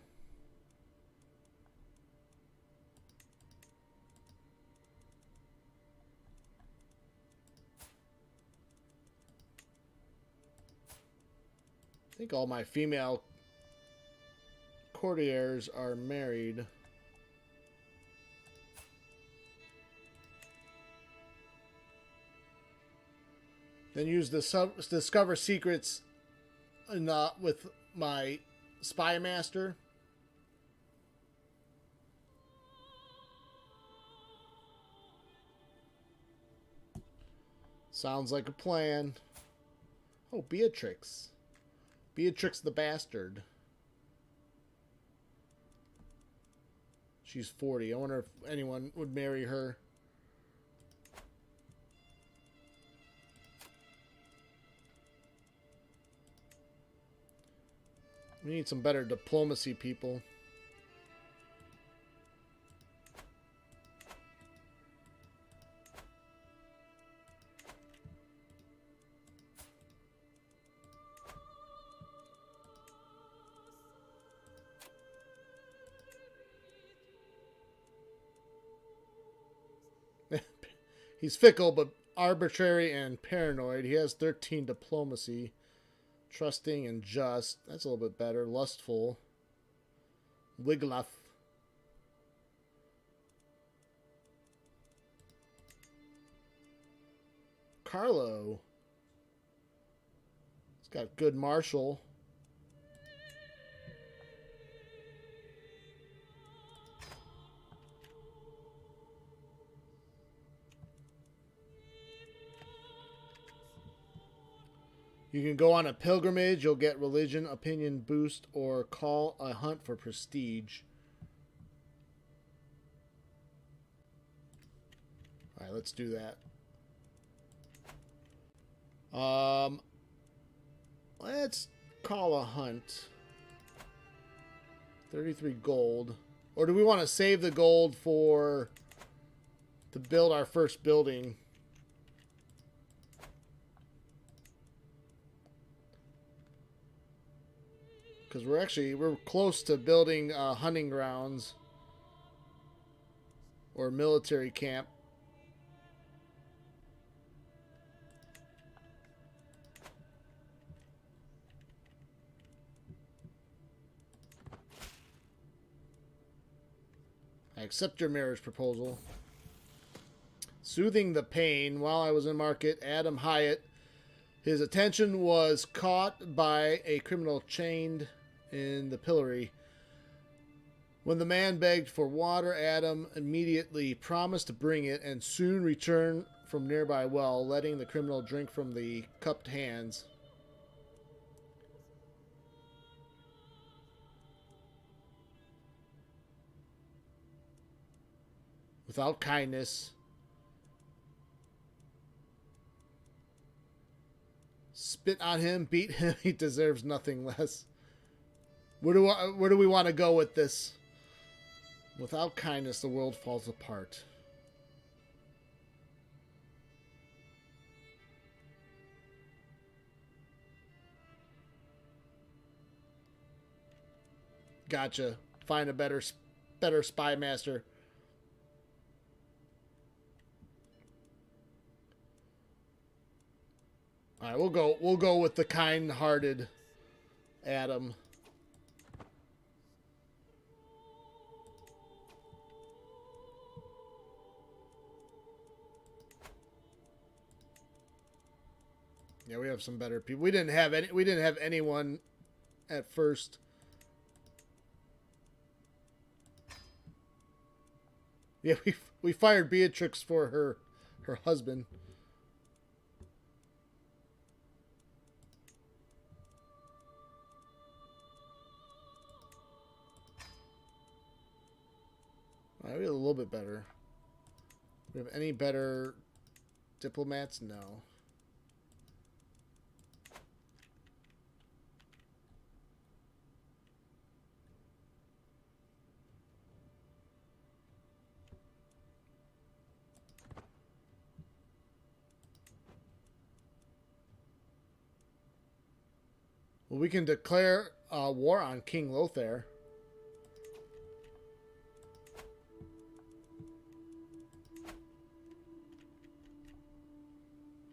I think all my female courtiers are married. Then use the discover secrets with my spy master. Sounds like a plan. Oh, Beatrix. Beatrix the Bastard. She's 40. I wonder if anyone would marry her. We need some better diplomacy people. He's fickle, but arbitrary and paranoid. He has 13 diplomacy. Trusting and just. That's a little bit better. Lustful. Wiglaf. Carlo. He's got good martial. You can go on a pilgrimage. You'll get religion, opinion boost, or call a hunt for prestige. All right, let's do that. Let's call a hunt. 33 gold. Or do we want to save the gold to build our first building? Because we're close to building hunting grounds or military camp. I accept your marriage proposal. Soothing the pain. While I was in market, Adam Hyatt, his attention was caught by a criminal chained in the pillory. When the man begged for water, Adam immediately promised to bring it and soon return from nearby well, letting the criminal drink from the cupped hands. Without kindness, spit on him, beat him. He deserves nothing less. Where do we want to go with this? Without kindness, the world falls apart. Gotcha. Find a better spy master. All right, we'll go with the kind-hearted Adam. Yeah, we have some better people. We didn't have anyone at first. Yeah, we fired Beatrix for her husband. All right, we have a little bit better. We have any better diplomats? No. Well, we can declare war on King Lothar.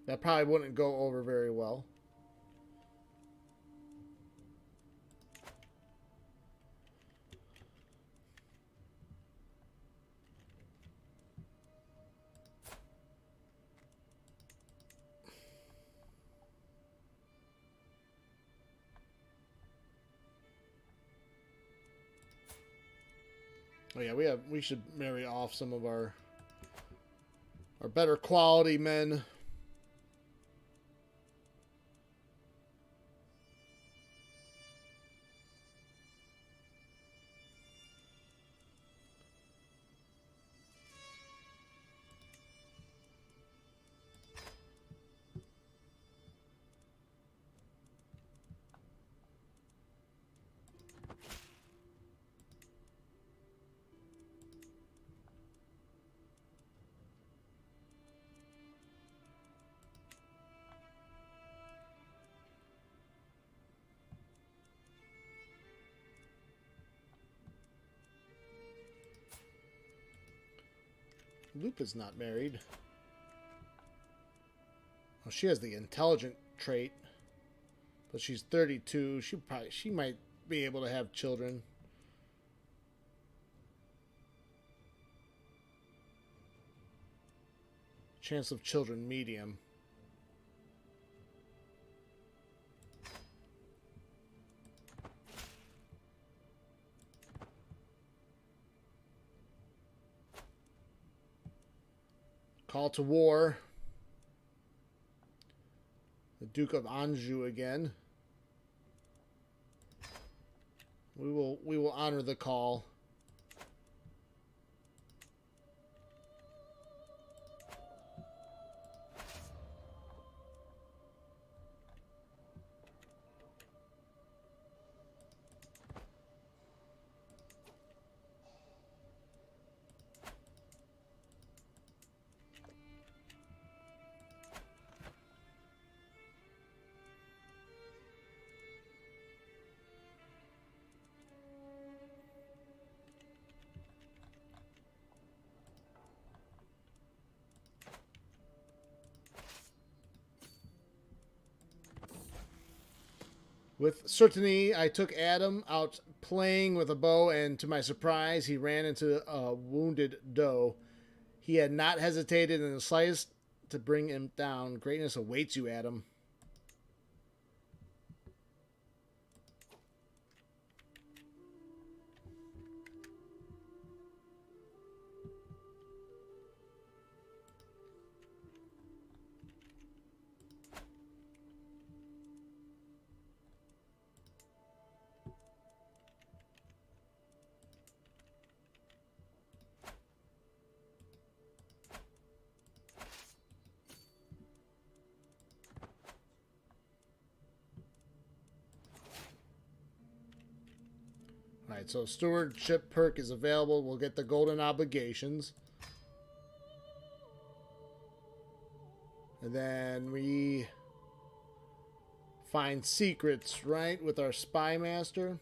That probably wouldn't go over very well. Oh yeah, we should marry off some of our better quality men. Lupa's not married. Well, she has the intelligent trait, but she's 32. She might be able to have children. Chance of children medium. Call to war. The Duke of Anjou again. We will honor the call. With certainty, I took Adam out playing with a bow, and to my surprise, he ran into a wounded doe. He had not hesitated in the slightest to bring him down. Greatness awaits you, Adam. Alright, so stewardship perk is available. We'll get the golden obligations. And then we find secrets, right, with our spy master.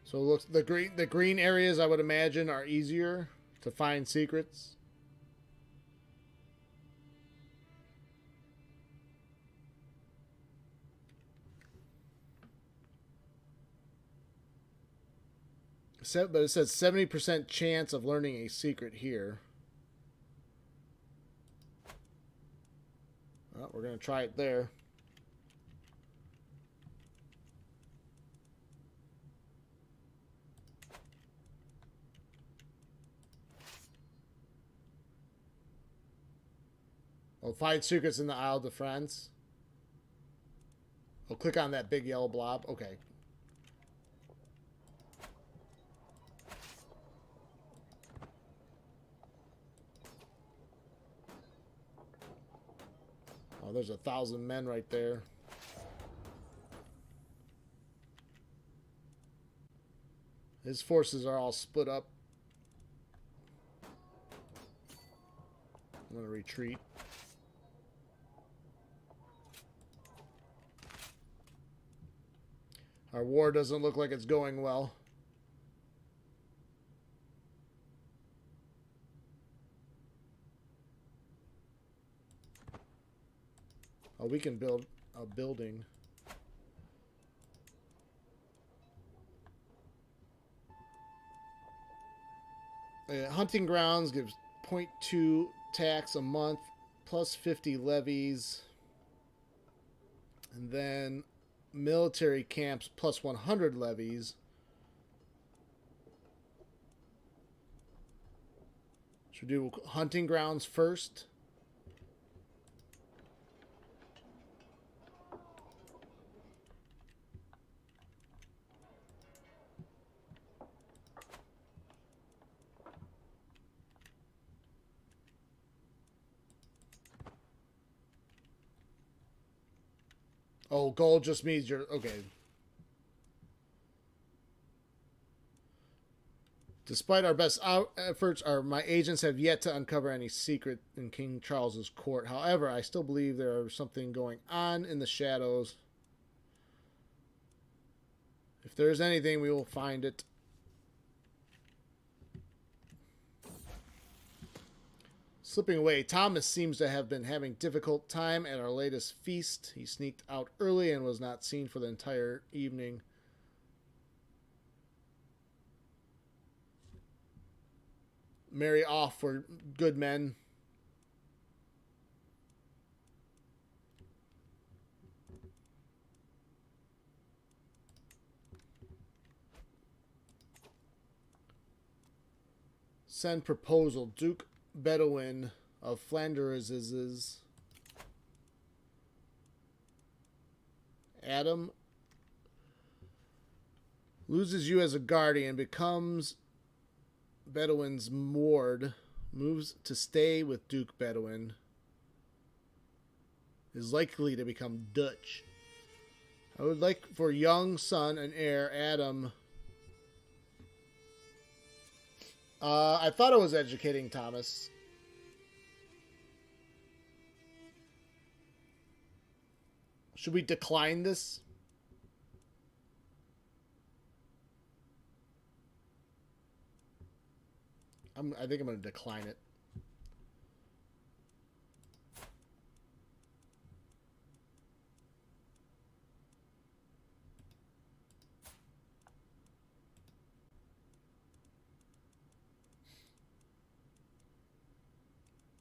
So it looks the green areas I would imagine are easier to find secrets. But it says 70% chance of learning a secret here. Well, we're going to try it there. I'll find secrets in the Isle de France. I'll click on that big yellow blob. Okay. Oh, there's 1,000 men right there. His forces are all split up. I'm going to retreat. Our war doesn't look like it's going well. Oh, we can build a building. Hunting grounds gives 0.2 tax a month, plus 50 levies. And then military camps plus 100 levies. Should we do hunting grounds first? Oh, gold just means you're... Okay. Despite our best efforts, my agents have yet to uncover any secret in King Charles's court. However, I still believe there is something going on in the shadows. If there is anything, we will find it. Slipping away, Thomas seems to have been having difficult time at our latest feast. He sneaked out early and was not seen for the entire evening. marry off for good men. Send proposal. Duke Bedouin of Flanders is Adam loses you as a guardian, becomes Bedouin's ward, moves to stay with Duke Bedouin, is likely to become Dutch. I would like for young son and heir Adam. I thought it was educating Thomas. Should we decline this? I think I'm going to decline it.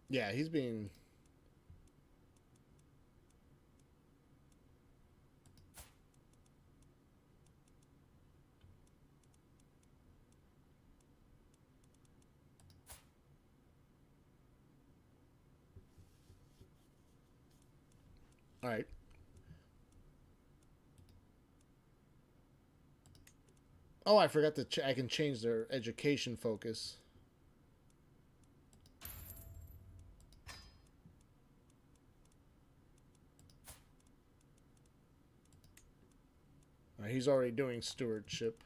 Yeah, he's being... All right. Oh, I forgot to... I can change their education focus. He's already doing stewardship.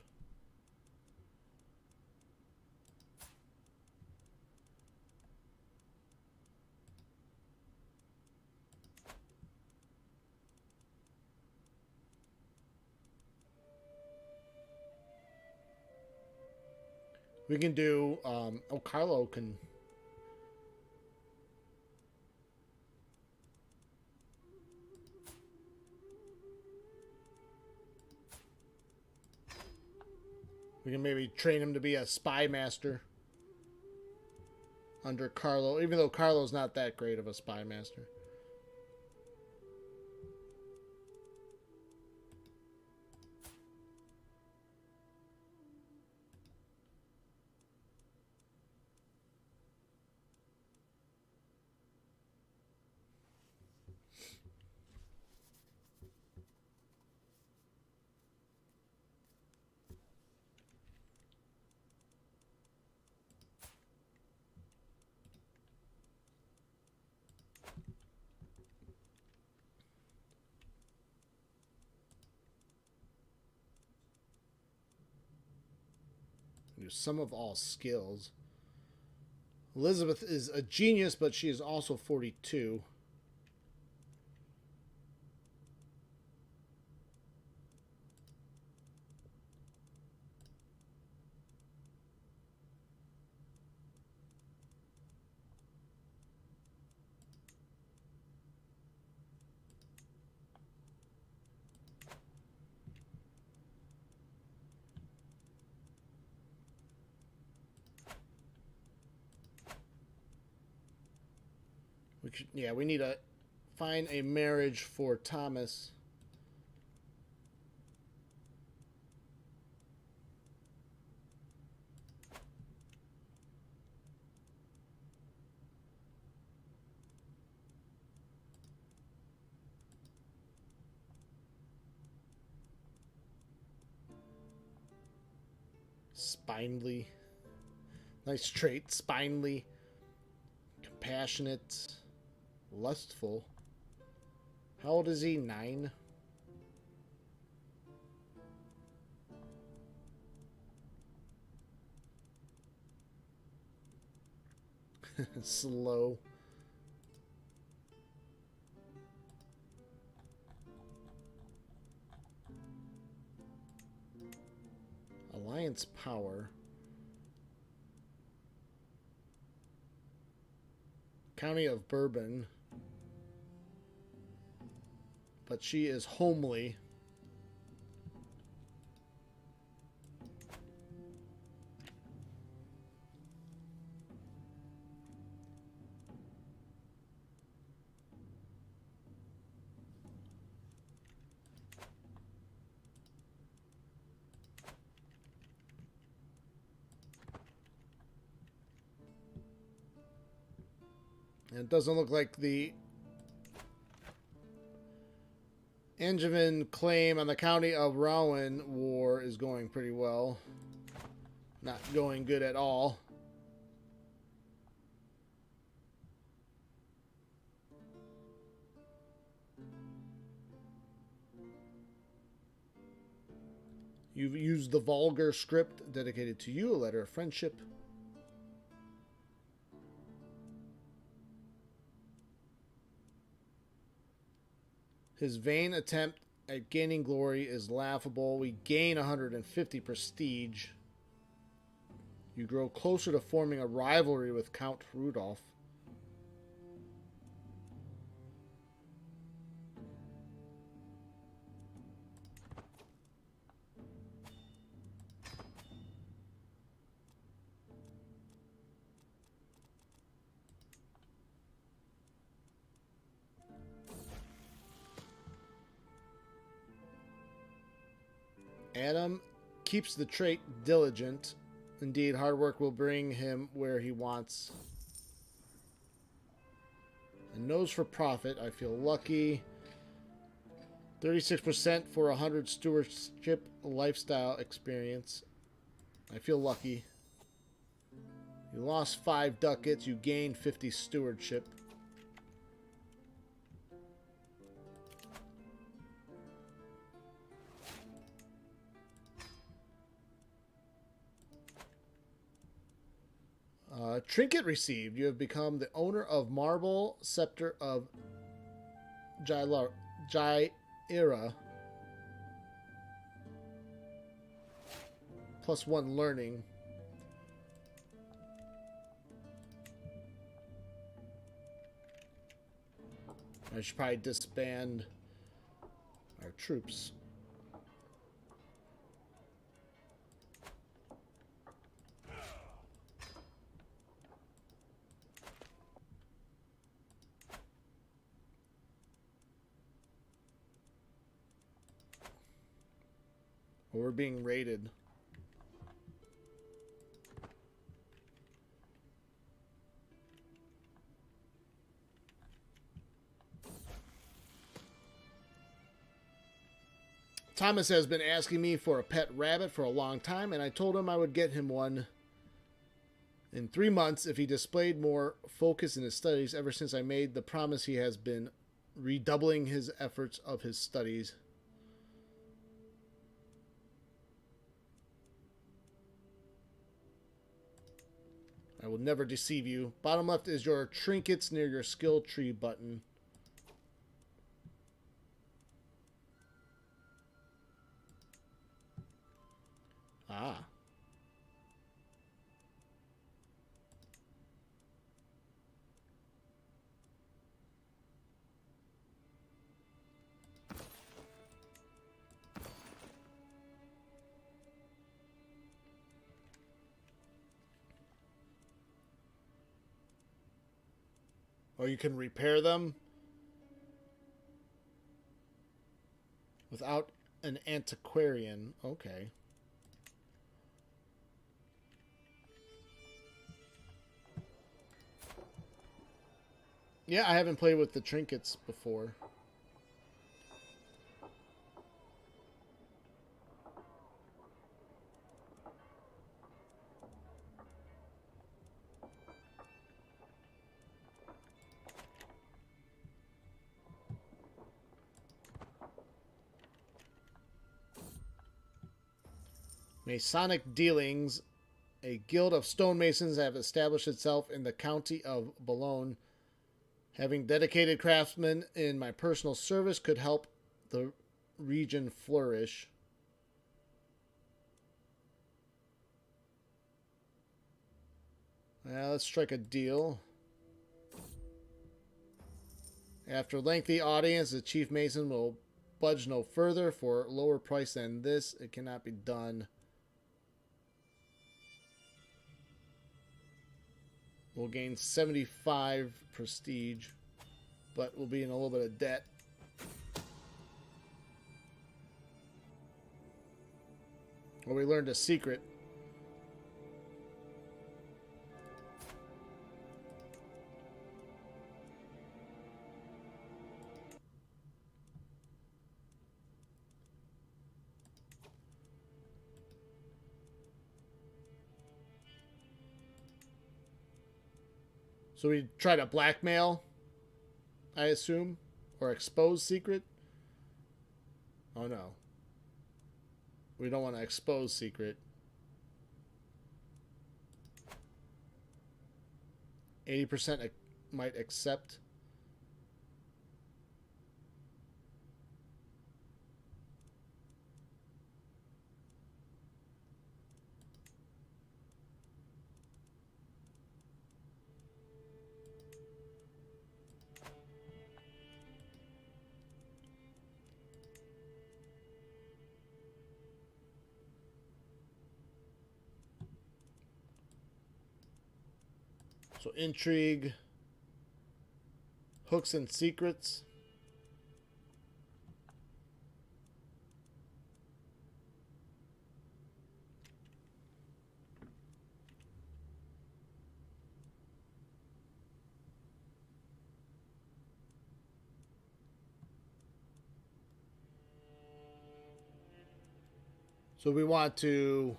We can do... oh, Carlo can... We can maybe train him to be a spy master under Carlo, even though Carlo's not that great of a spy master. Some of all skills. Elizabeth is a genius, but she is also 42. Yeah, we need to find a marriage for Thomas. Spindly. Nice trait. Spindly. Compassionate. Lustful. How old is he? 9? Slow. Alliance power. County of Bourbon. But she is homely. And it doesn't look like the Angevin claim on the county of Rowan war is going pretty well. Not going good at all. You've used the vulgar script dedicated to you, a letter of friendship. His vain attempt at gaining glory is laughable. We gain 150 prestige. You grow closer to forming a rivalry with Count Rudolph. Adam keeps the trait diligent. Indeed, hard work will bring him where he wants. And nose for profit. I feel lucky. 36% for 100 stewardship lifestyle experience. I feel lucky. You lost 5 ducats. You gained 50 stewardship. Trinket received. You have become the owner of Marble Scepter of Jaira. +1 learning. I should probably disband our troops. We're being raided. Thomas has been asking me for a pet rabbit for a long time, and I told him I would get him one in 3 months if he displayed more focus in his studies. Ever since I made the promise, he has been redoubling his efforts of his studies. I will never deceive you. Bottom left is your trinkets near your skill tree button. Ah. Or you can repair them without an antiquarian. Okay. Yeah, I haven't played with the trinkets before. Masonic dealings. A guild of stonemasons have established itself in the county of Boulogne. Having dedicated craftsmen in my personal service could help the region flourish. Let's strike a deal. After lengthy audience, the chief mason will budge no further. For lower price than this, it cannot be done. We'll gain 75 prestige, but we'll be in a little bit of debt. Well, we learned a secret. So we try to blackmail, I assume, or expose secret. Oh no. We don't want to expose secret. 80% might accept. So intrigue, hooks and secrets. So we want to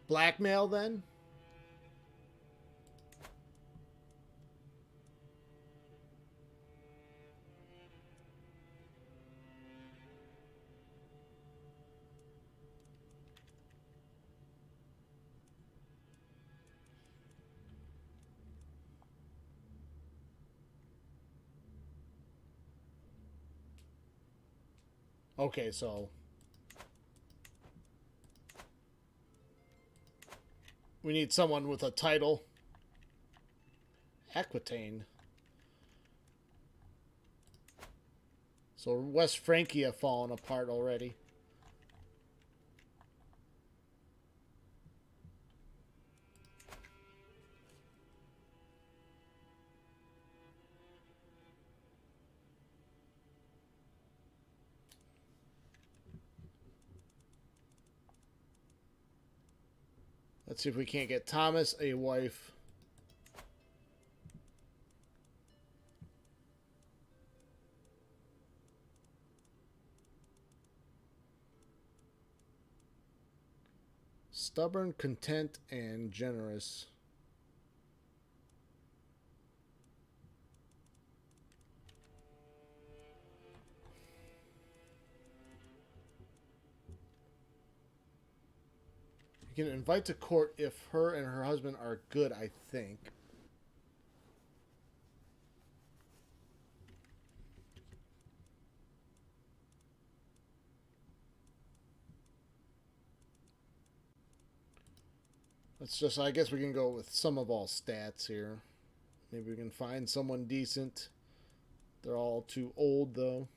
blackmail then? Okay, so we need someone with a title. Aquitaine. So West Francia fallen apart already. Let's see if we can't get Thomas a wife. Stubborn, content, and generous. You can invite to court if her and her husband are good, I think. Let's just, I guess we can go with some of all stats here. Maybe we can find someone decent. They're all too old, though.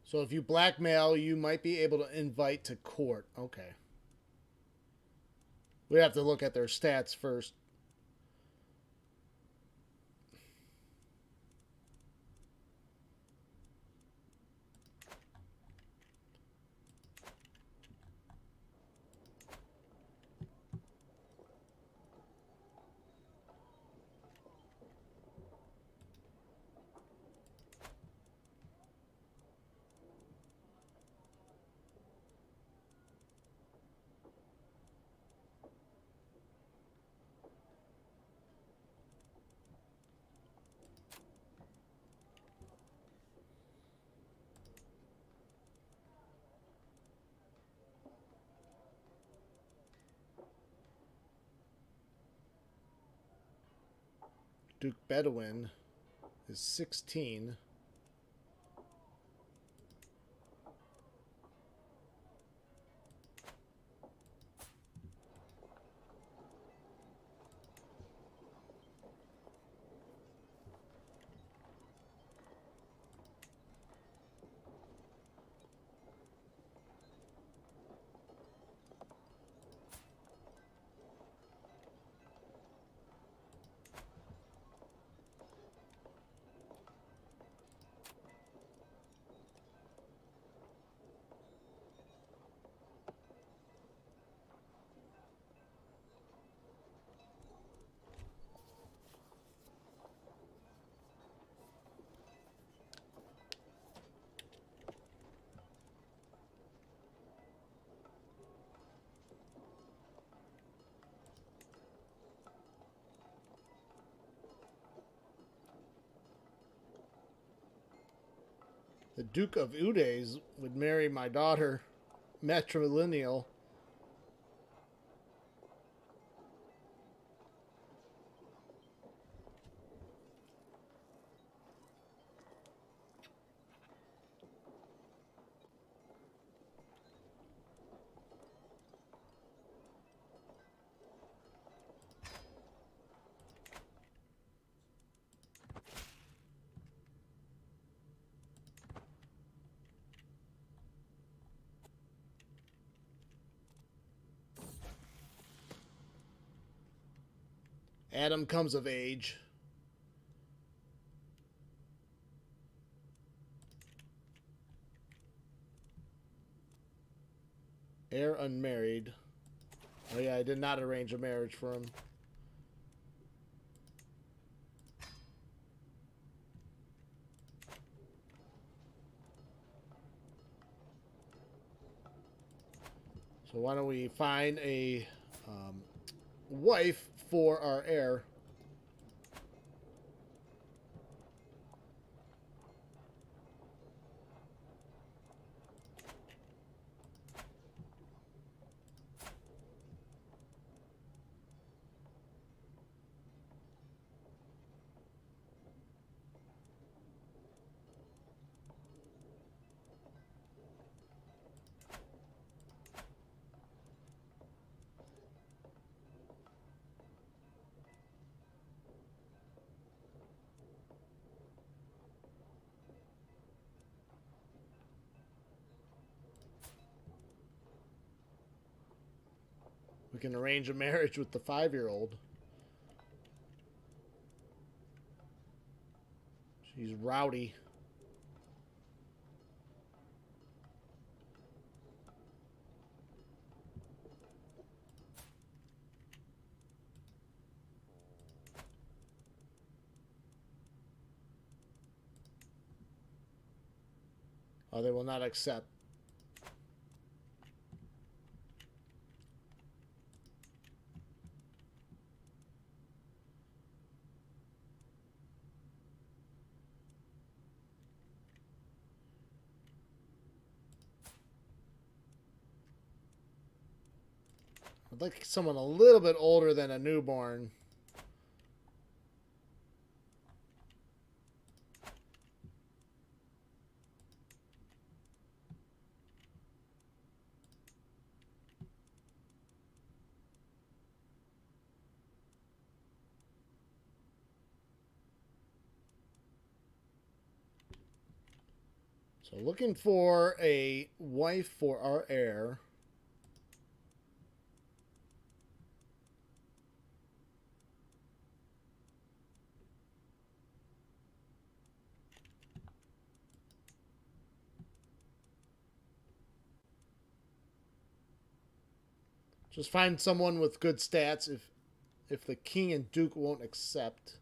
So if you blackmail, you might be able to invite to court. Okay. We have to look at their stats first. Duke Bedouin is 16. The Duke of Udes would marry my daughter, matrilineal. Adam comes of age. Heir unmarried. Oh yeah, I did not arrange a marriage for him. So why don't we find a wife for our heir? We can arrange a marriage with the 5-year-old. She's rowdy. Oh, they will not accept. I'd like someone a little bit older than a newborn. So looking for a wife for our heir. Just find someone with good stats if the king and duke won't accept.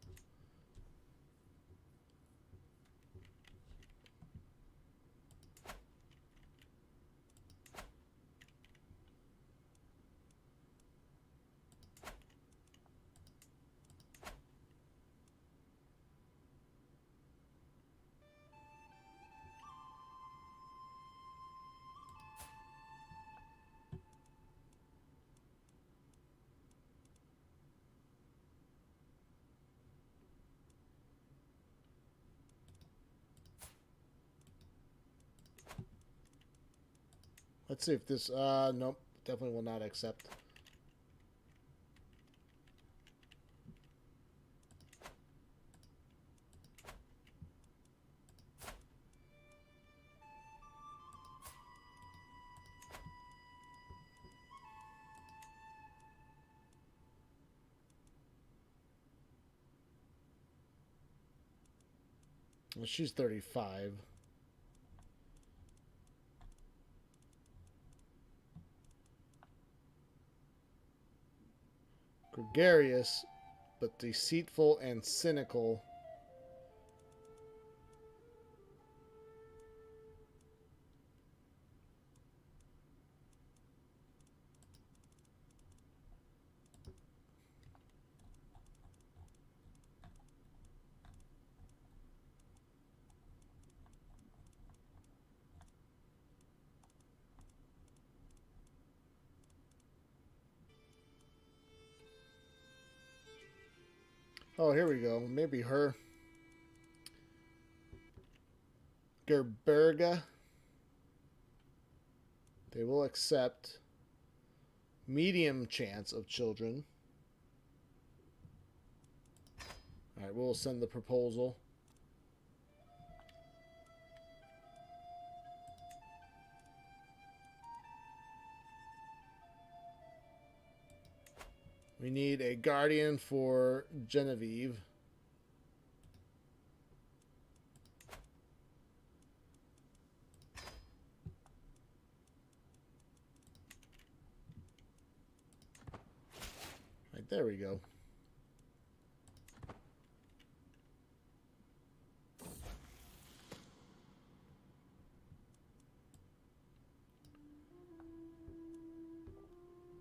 Let's see if this, nope, definitely will not accept. Well, she's 35. Gregarious, but deceitful and cynical. Oh, here we go. Maybe her. Gerberga. They will accept medium chance of children. All right, we'll send the proposal. We need a guardian for Genevieve. Right, there we go.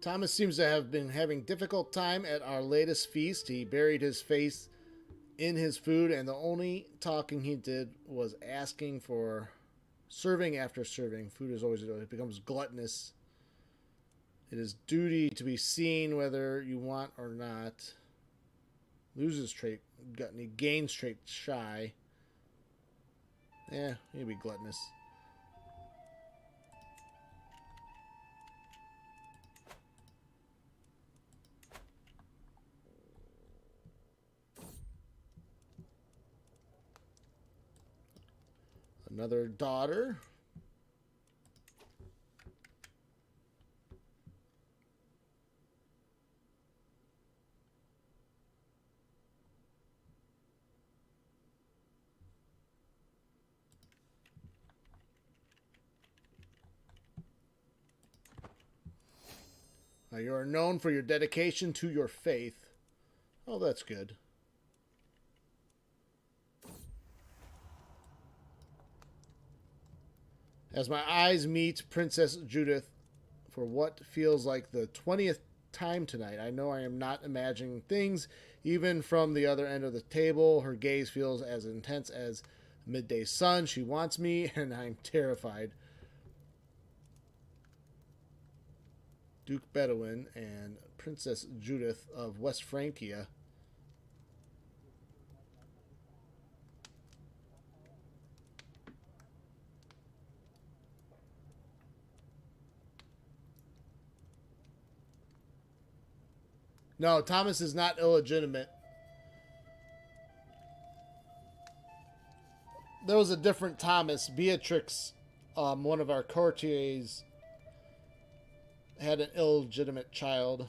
Thomas seems to have been having difficult time at our latest feast. He buried his face in his food, and the only talking he did was asking for serving after serving. Food is always, it becomes gluttonous. It is duty to be seen whether you want or not. Loses trait gluttony, gains trait shy. Yeah, maybe gluttonous. Another daughter. You are known for your dedication to your faith. Oh, that's good. As my eyes meet Princess Judith for what feels like the 20th time tonight, I know I am not imagining things. Even from the other end of the table, her gaze feels as intense as midday sun. She wants me, and I'm terrified. Duke Bedouin and Princess Judith of West Francia. No, Thomas is not illegitimate. There was a different Thomas. Beatrix, one of our courtiers, had an illegitimate child.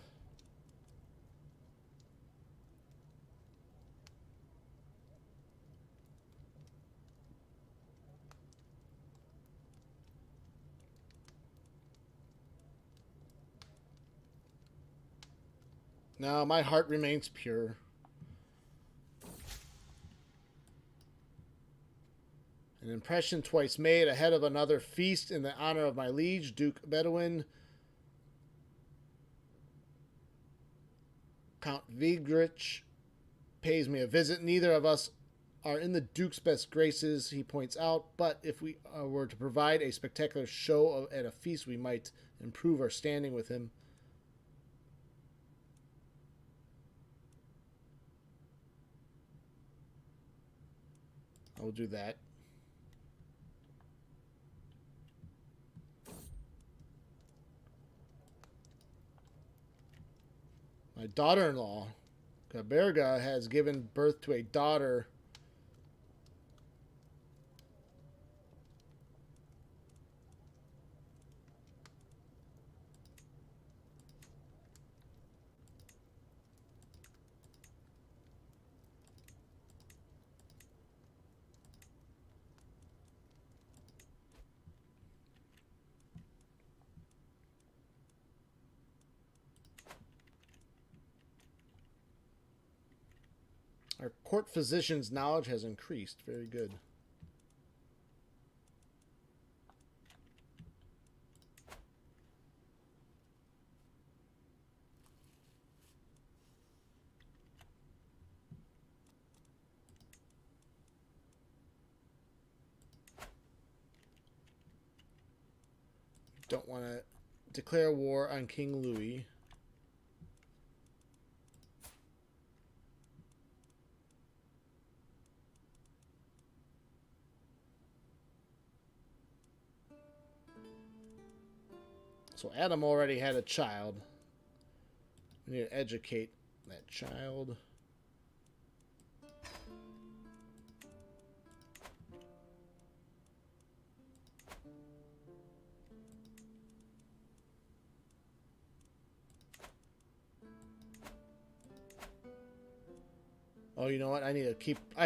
No, my heart remains pure. An impression twice made ahead of another feast in the honor of my liege, Duke Bedouin. Count Vigrich pays me a visit. Neither of us are in the Duke's best graces, he points out, but if we were to provide a spectacular show at a feast, we might improve our standing with him. I will do that. My daughter-in-law, Kaberga, has given birth to a daughter. Our court physician's knowledge has increased. Very good. Don't want to declare war on King Louis. So Adam already had a child. We need to educate that child. Oh, you know what? I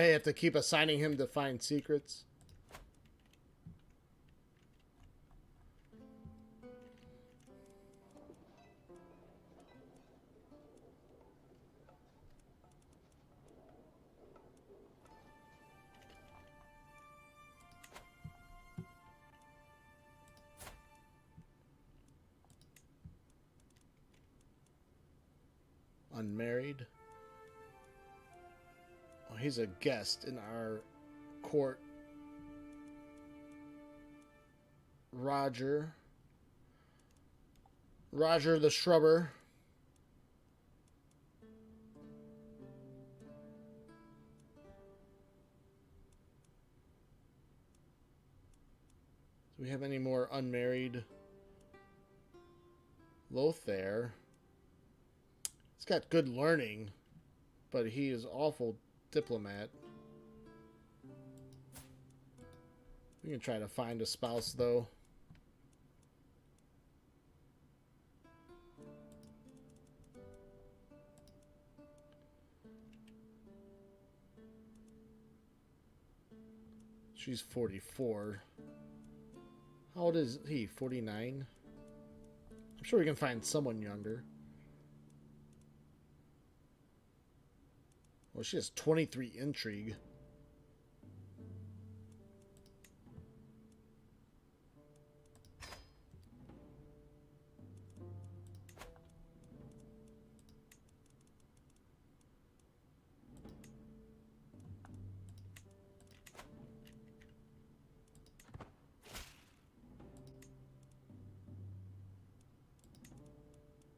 have to keep assigning him to find secrets. Unmarried. Oh, he's a guest in our court. Roger the Shrubber. Do we have any more unmarried? Lothair. He's got good learning, but he is awful diplomat. We can try to find a spouse, though. She's 44. How old is he? 49? I'm sure we can find someone younger. Well, she has 23 intrigue.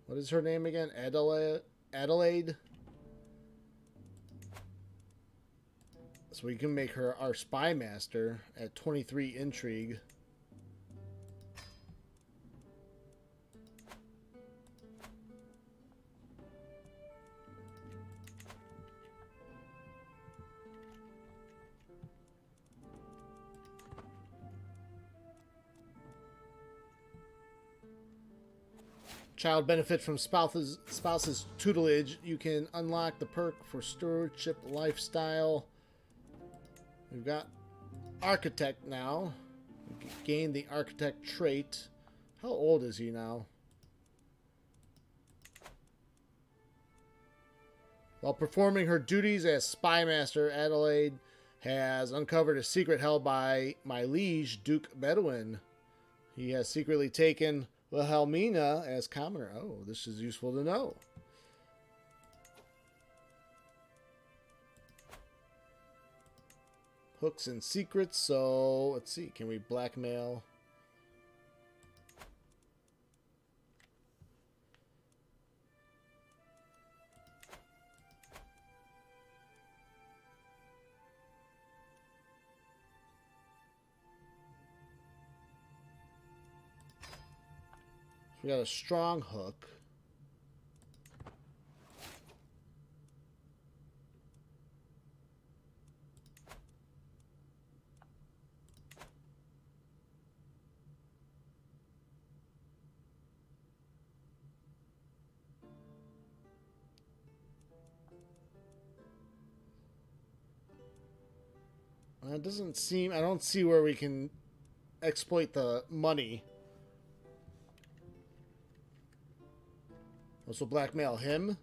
What is her name again? Adelaide? So we can make her our spy master at 23 intrigue. Child benefit from spouse's tutelage. You can unlock the perk for stewardship lifestyle. We've got architect now. We gain the architect trait. How old is he now? While performing her duties as spy master, Adelaide has uncovered a secret held by my liege, Duke Bedouin. He has secretly taken Wilhelmina as commoner. Oh, this is useful to know. Hooks and secrets. So, let's see. Can we blackmail? We got a strong hook. It doesn't seem... I don't see where we can exploit the money. Also blackmail him.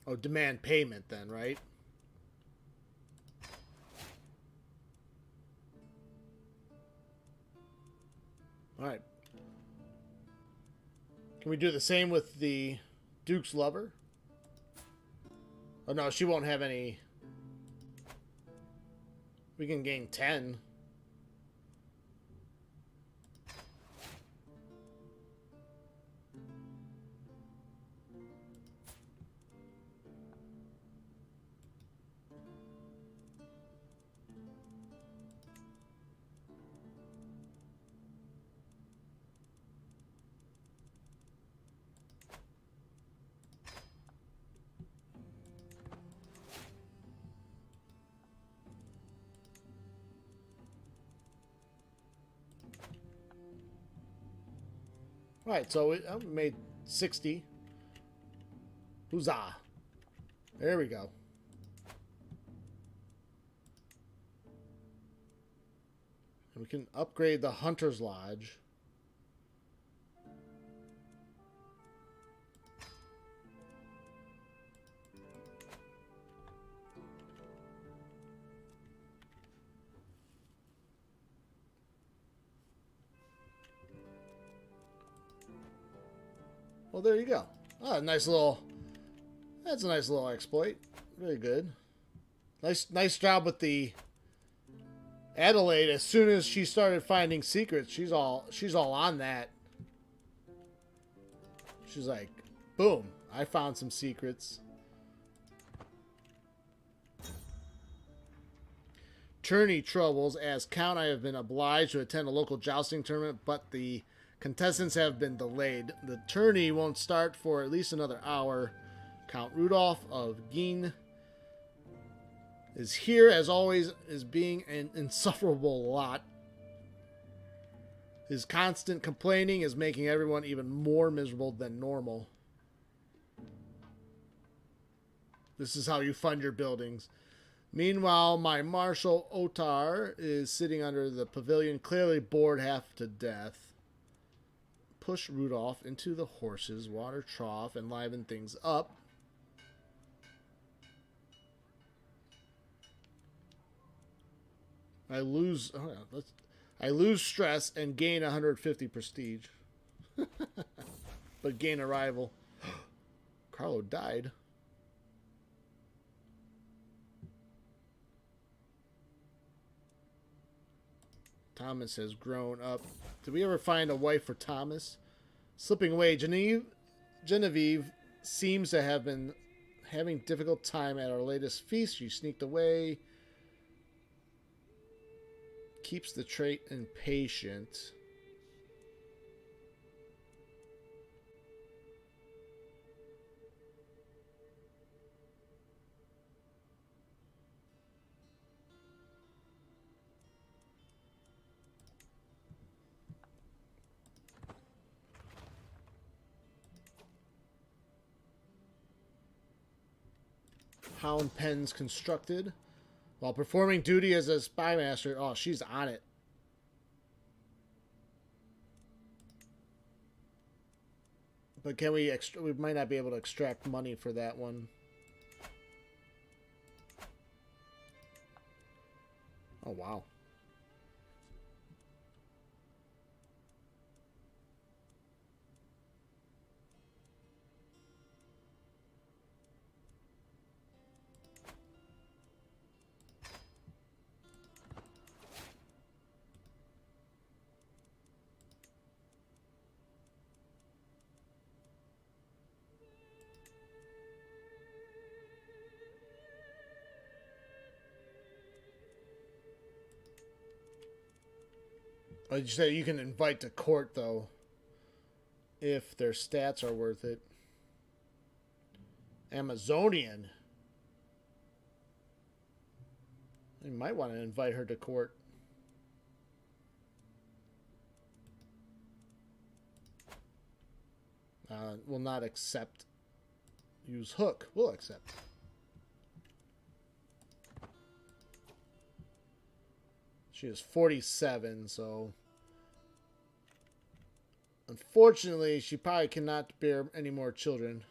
Oh, demand payment then, right? All right. Can we do the same with the Duke's lover? Oh, no, she won't have any. We can gain 10. Right, so we made 60. Huzzah. There we go. And we can upgrade the Hunter's Lodge. Well, there you go. Oh, nice little... That's a nice little exploit. Very good. Nice job with the Adelaide. As soon as she started finding secrets, she's all on that. She's like, boom, I found some secrets. Tourney troubles. As Count, I have been obliged to attend a local jousting tournament, but the contestants have been delayed. The tourney won't start for at least another hour. Count Rudolph of Guin is here, as always, is being an insufferable lot. His constant complaining is making everyone even more miserable than normal. This is how you fund your buildings. Meanwhile, my Marshal Otar is sitting under the pavilion, clearly bored half to death. Push Rudolph into the horses' water trough and liven things up. I lose stress and gain 150 prestige. But gain a rival. Carlo died. Thomas has grown up. Did we ever find a wife for Thomas? Slipping away, Genevieve seems to have been having difficult time at our latest feast. She sneaked away. Keeps the trait impatient. Hound pens constructed. While performing duty as a spy master. Oh, she's on it. But can we might not be able to extract money for that one. Oh, wow. Oh, you said you can invite to court, though, if their stats are worth it. Amazonian. You might want to invite her to court. Will not accept. Use hook. Will accept. She is 47, so... Unfortunately, she probably cannot bear any more children.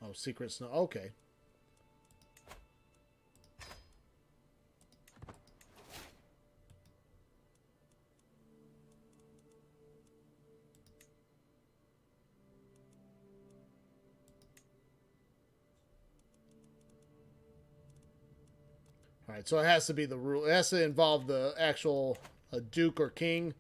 Oh, secret snow. Okay. All right, so it has to be the rule. It has to involve the actual duke or king.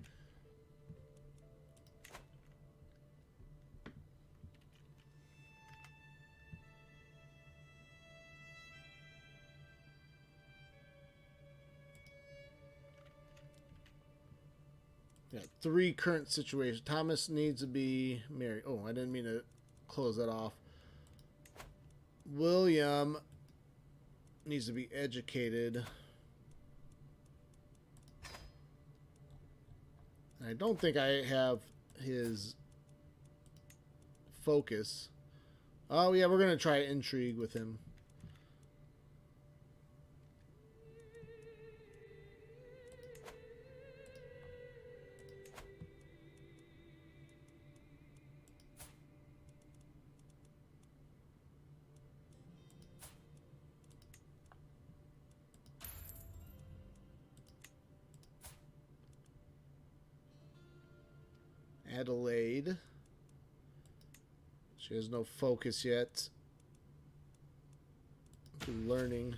Yeah, 3 current situations. Thomas needs to be married. Oh, I didn't mean to close that off. William needs to be educated. I don't think I have his focus. Oh, yeah, we're going to try intrigue with him. Adelaide. She has no focus yet. Learning.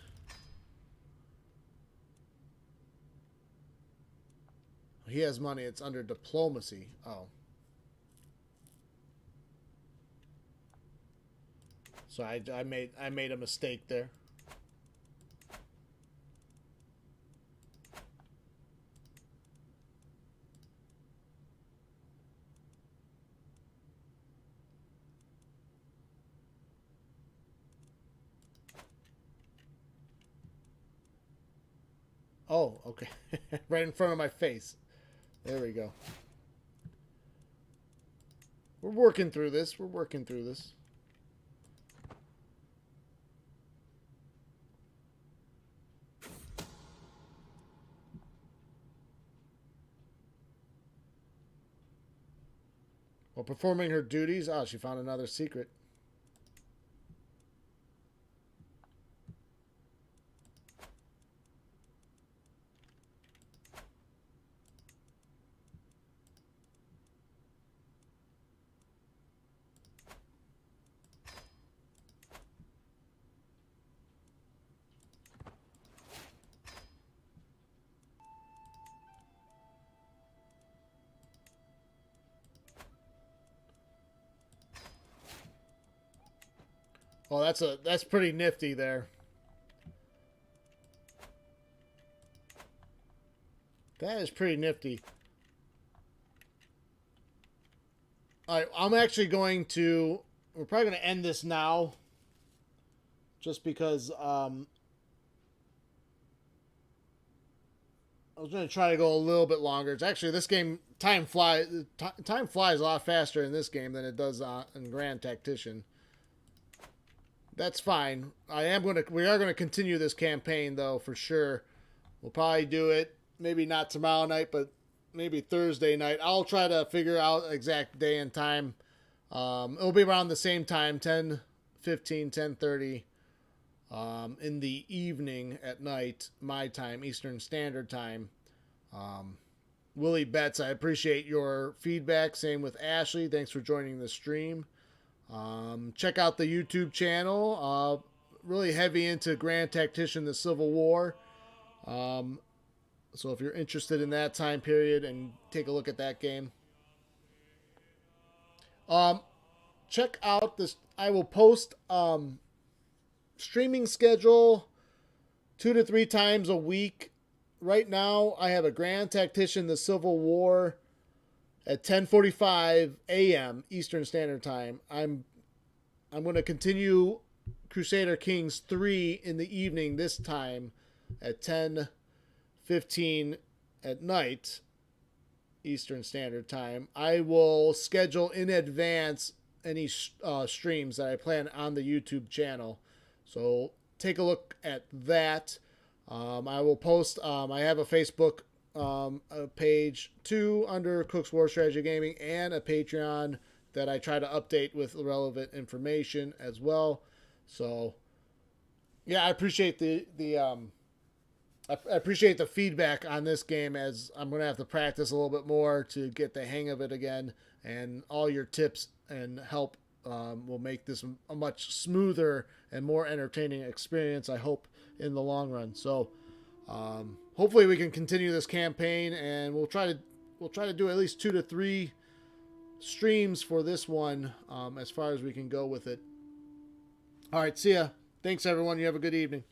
He has money. It's under diplomacy. Oh. So I made a mistake there. Oh, okay. Right in front of my face. There we go. We're working through this. We're working through this. While performing her duties, she found another secret. Oh, that's pretty nifty there. That is pretty nifty. All right, I'm actually going to. We're probably going to end this now, just because I was going to try to go a little bit longer. It's actually this game time flies. Time flies a lot faster in this game than it does in Grand Tactician. That's fine. We are going to continue this campaign though for sure. We'll probably do it maybe not tomorrow night, but maybe Thursday night. I'll try to figure out exact day and time. It'll be around the same time, 10:15, 10:30 in the evening at night, my time, Eastern Standard Time. Willie Betts, I appreciate your feedback. Same with Ashley. Thanks for joining the stream. Check out the YouTube channel. Really heavy into Grand Tactician, the Civil War. So if you're interested in that time period, and take a look at that game. Check out this. I will post streaming schedule 2 to 3 times a week. Right now, I have a Grand Tactician, the Civil War at 10:45 a.m. Eastern Standard Time. I'm going to continue Crusader Kings 3 in the evening this time at 10:15 at night Eastern Standard Time. I will schedule in advance any streams that I plan on the YouTube channel. So take a look at that. I will post. I have a Facebook a page 2 under Cook's War Strategy Gaming and a Patreon that I try to update with relevant information as well. So, yeah, I appreciate I appreciate the feedback on this game, as I'm going to have to practice a little bit more to get the hang of it again. And all your tips and help will make this a much smoother and more entertaining experience, I hope, in the long run. So hopefully we can continue this campaign, and we'll try to do at least 2 to 3 streams for this one, as far as we can go with it. All right, see ya. Thanks, everyone. You have a good evening.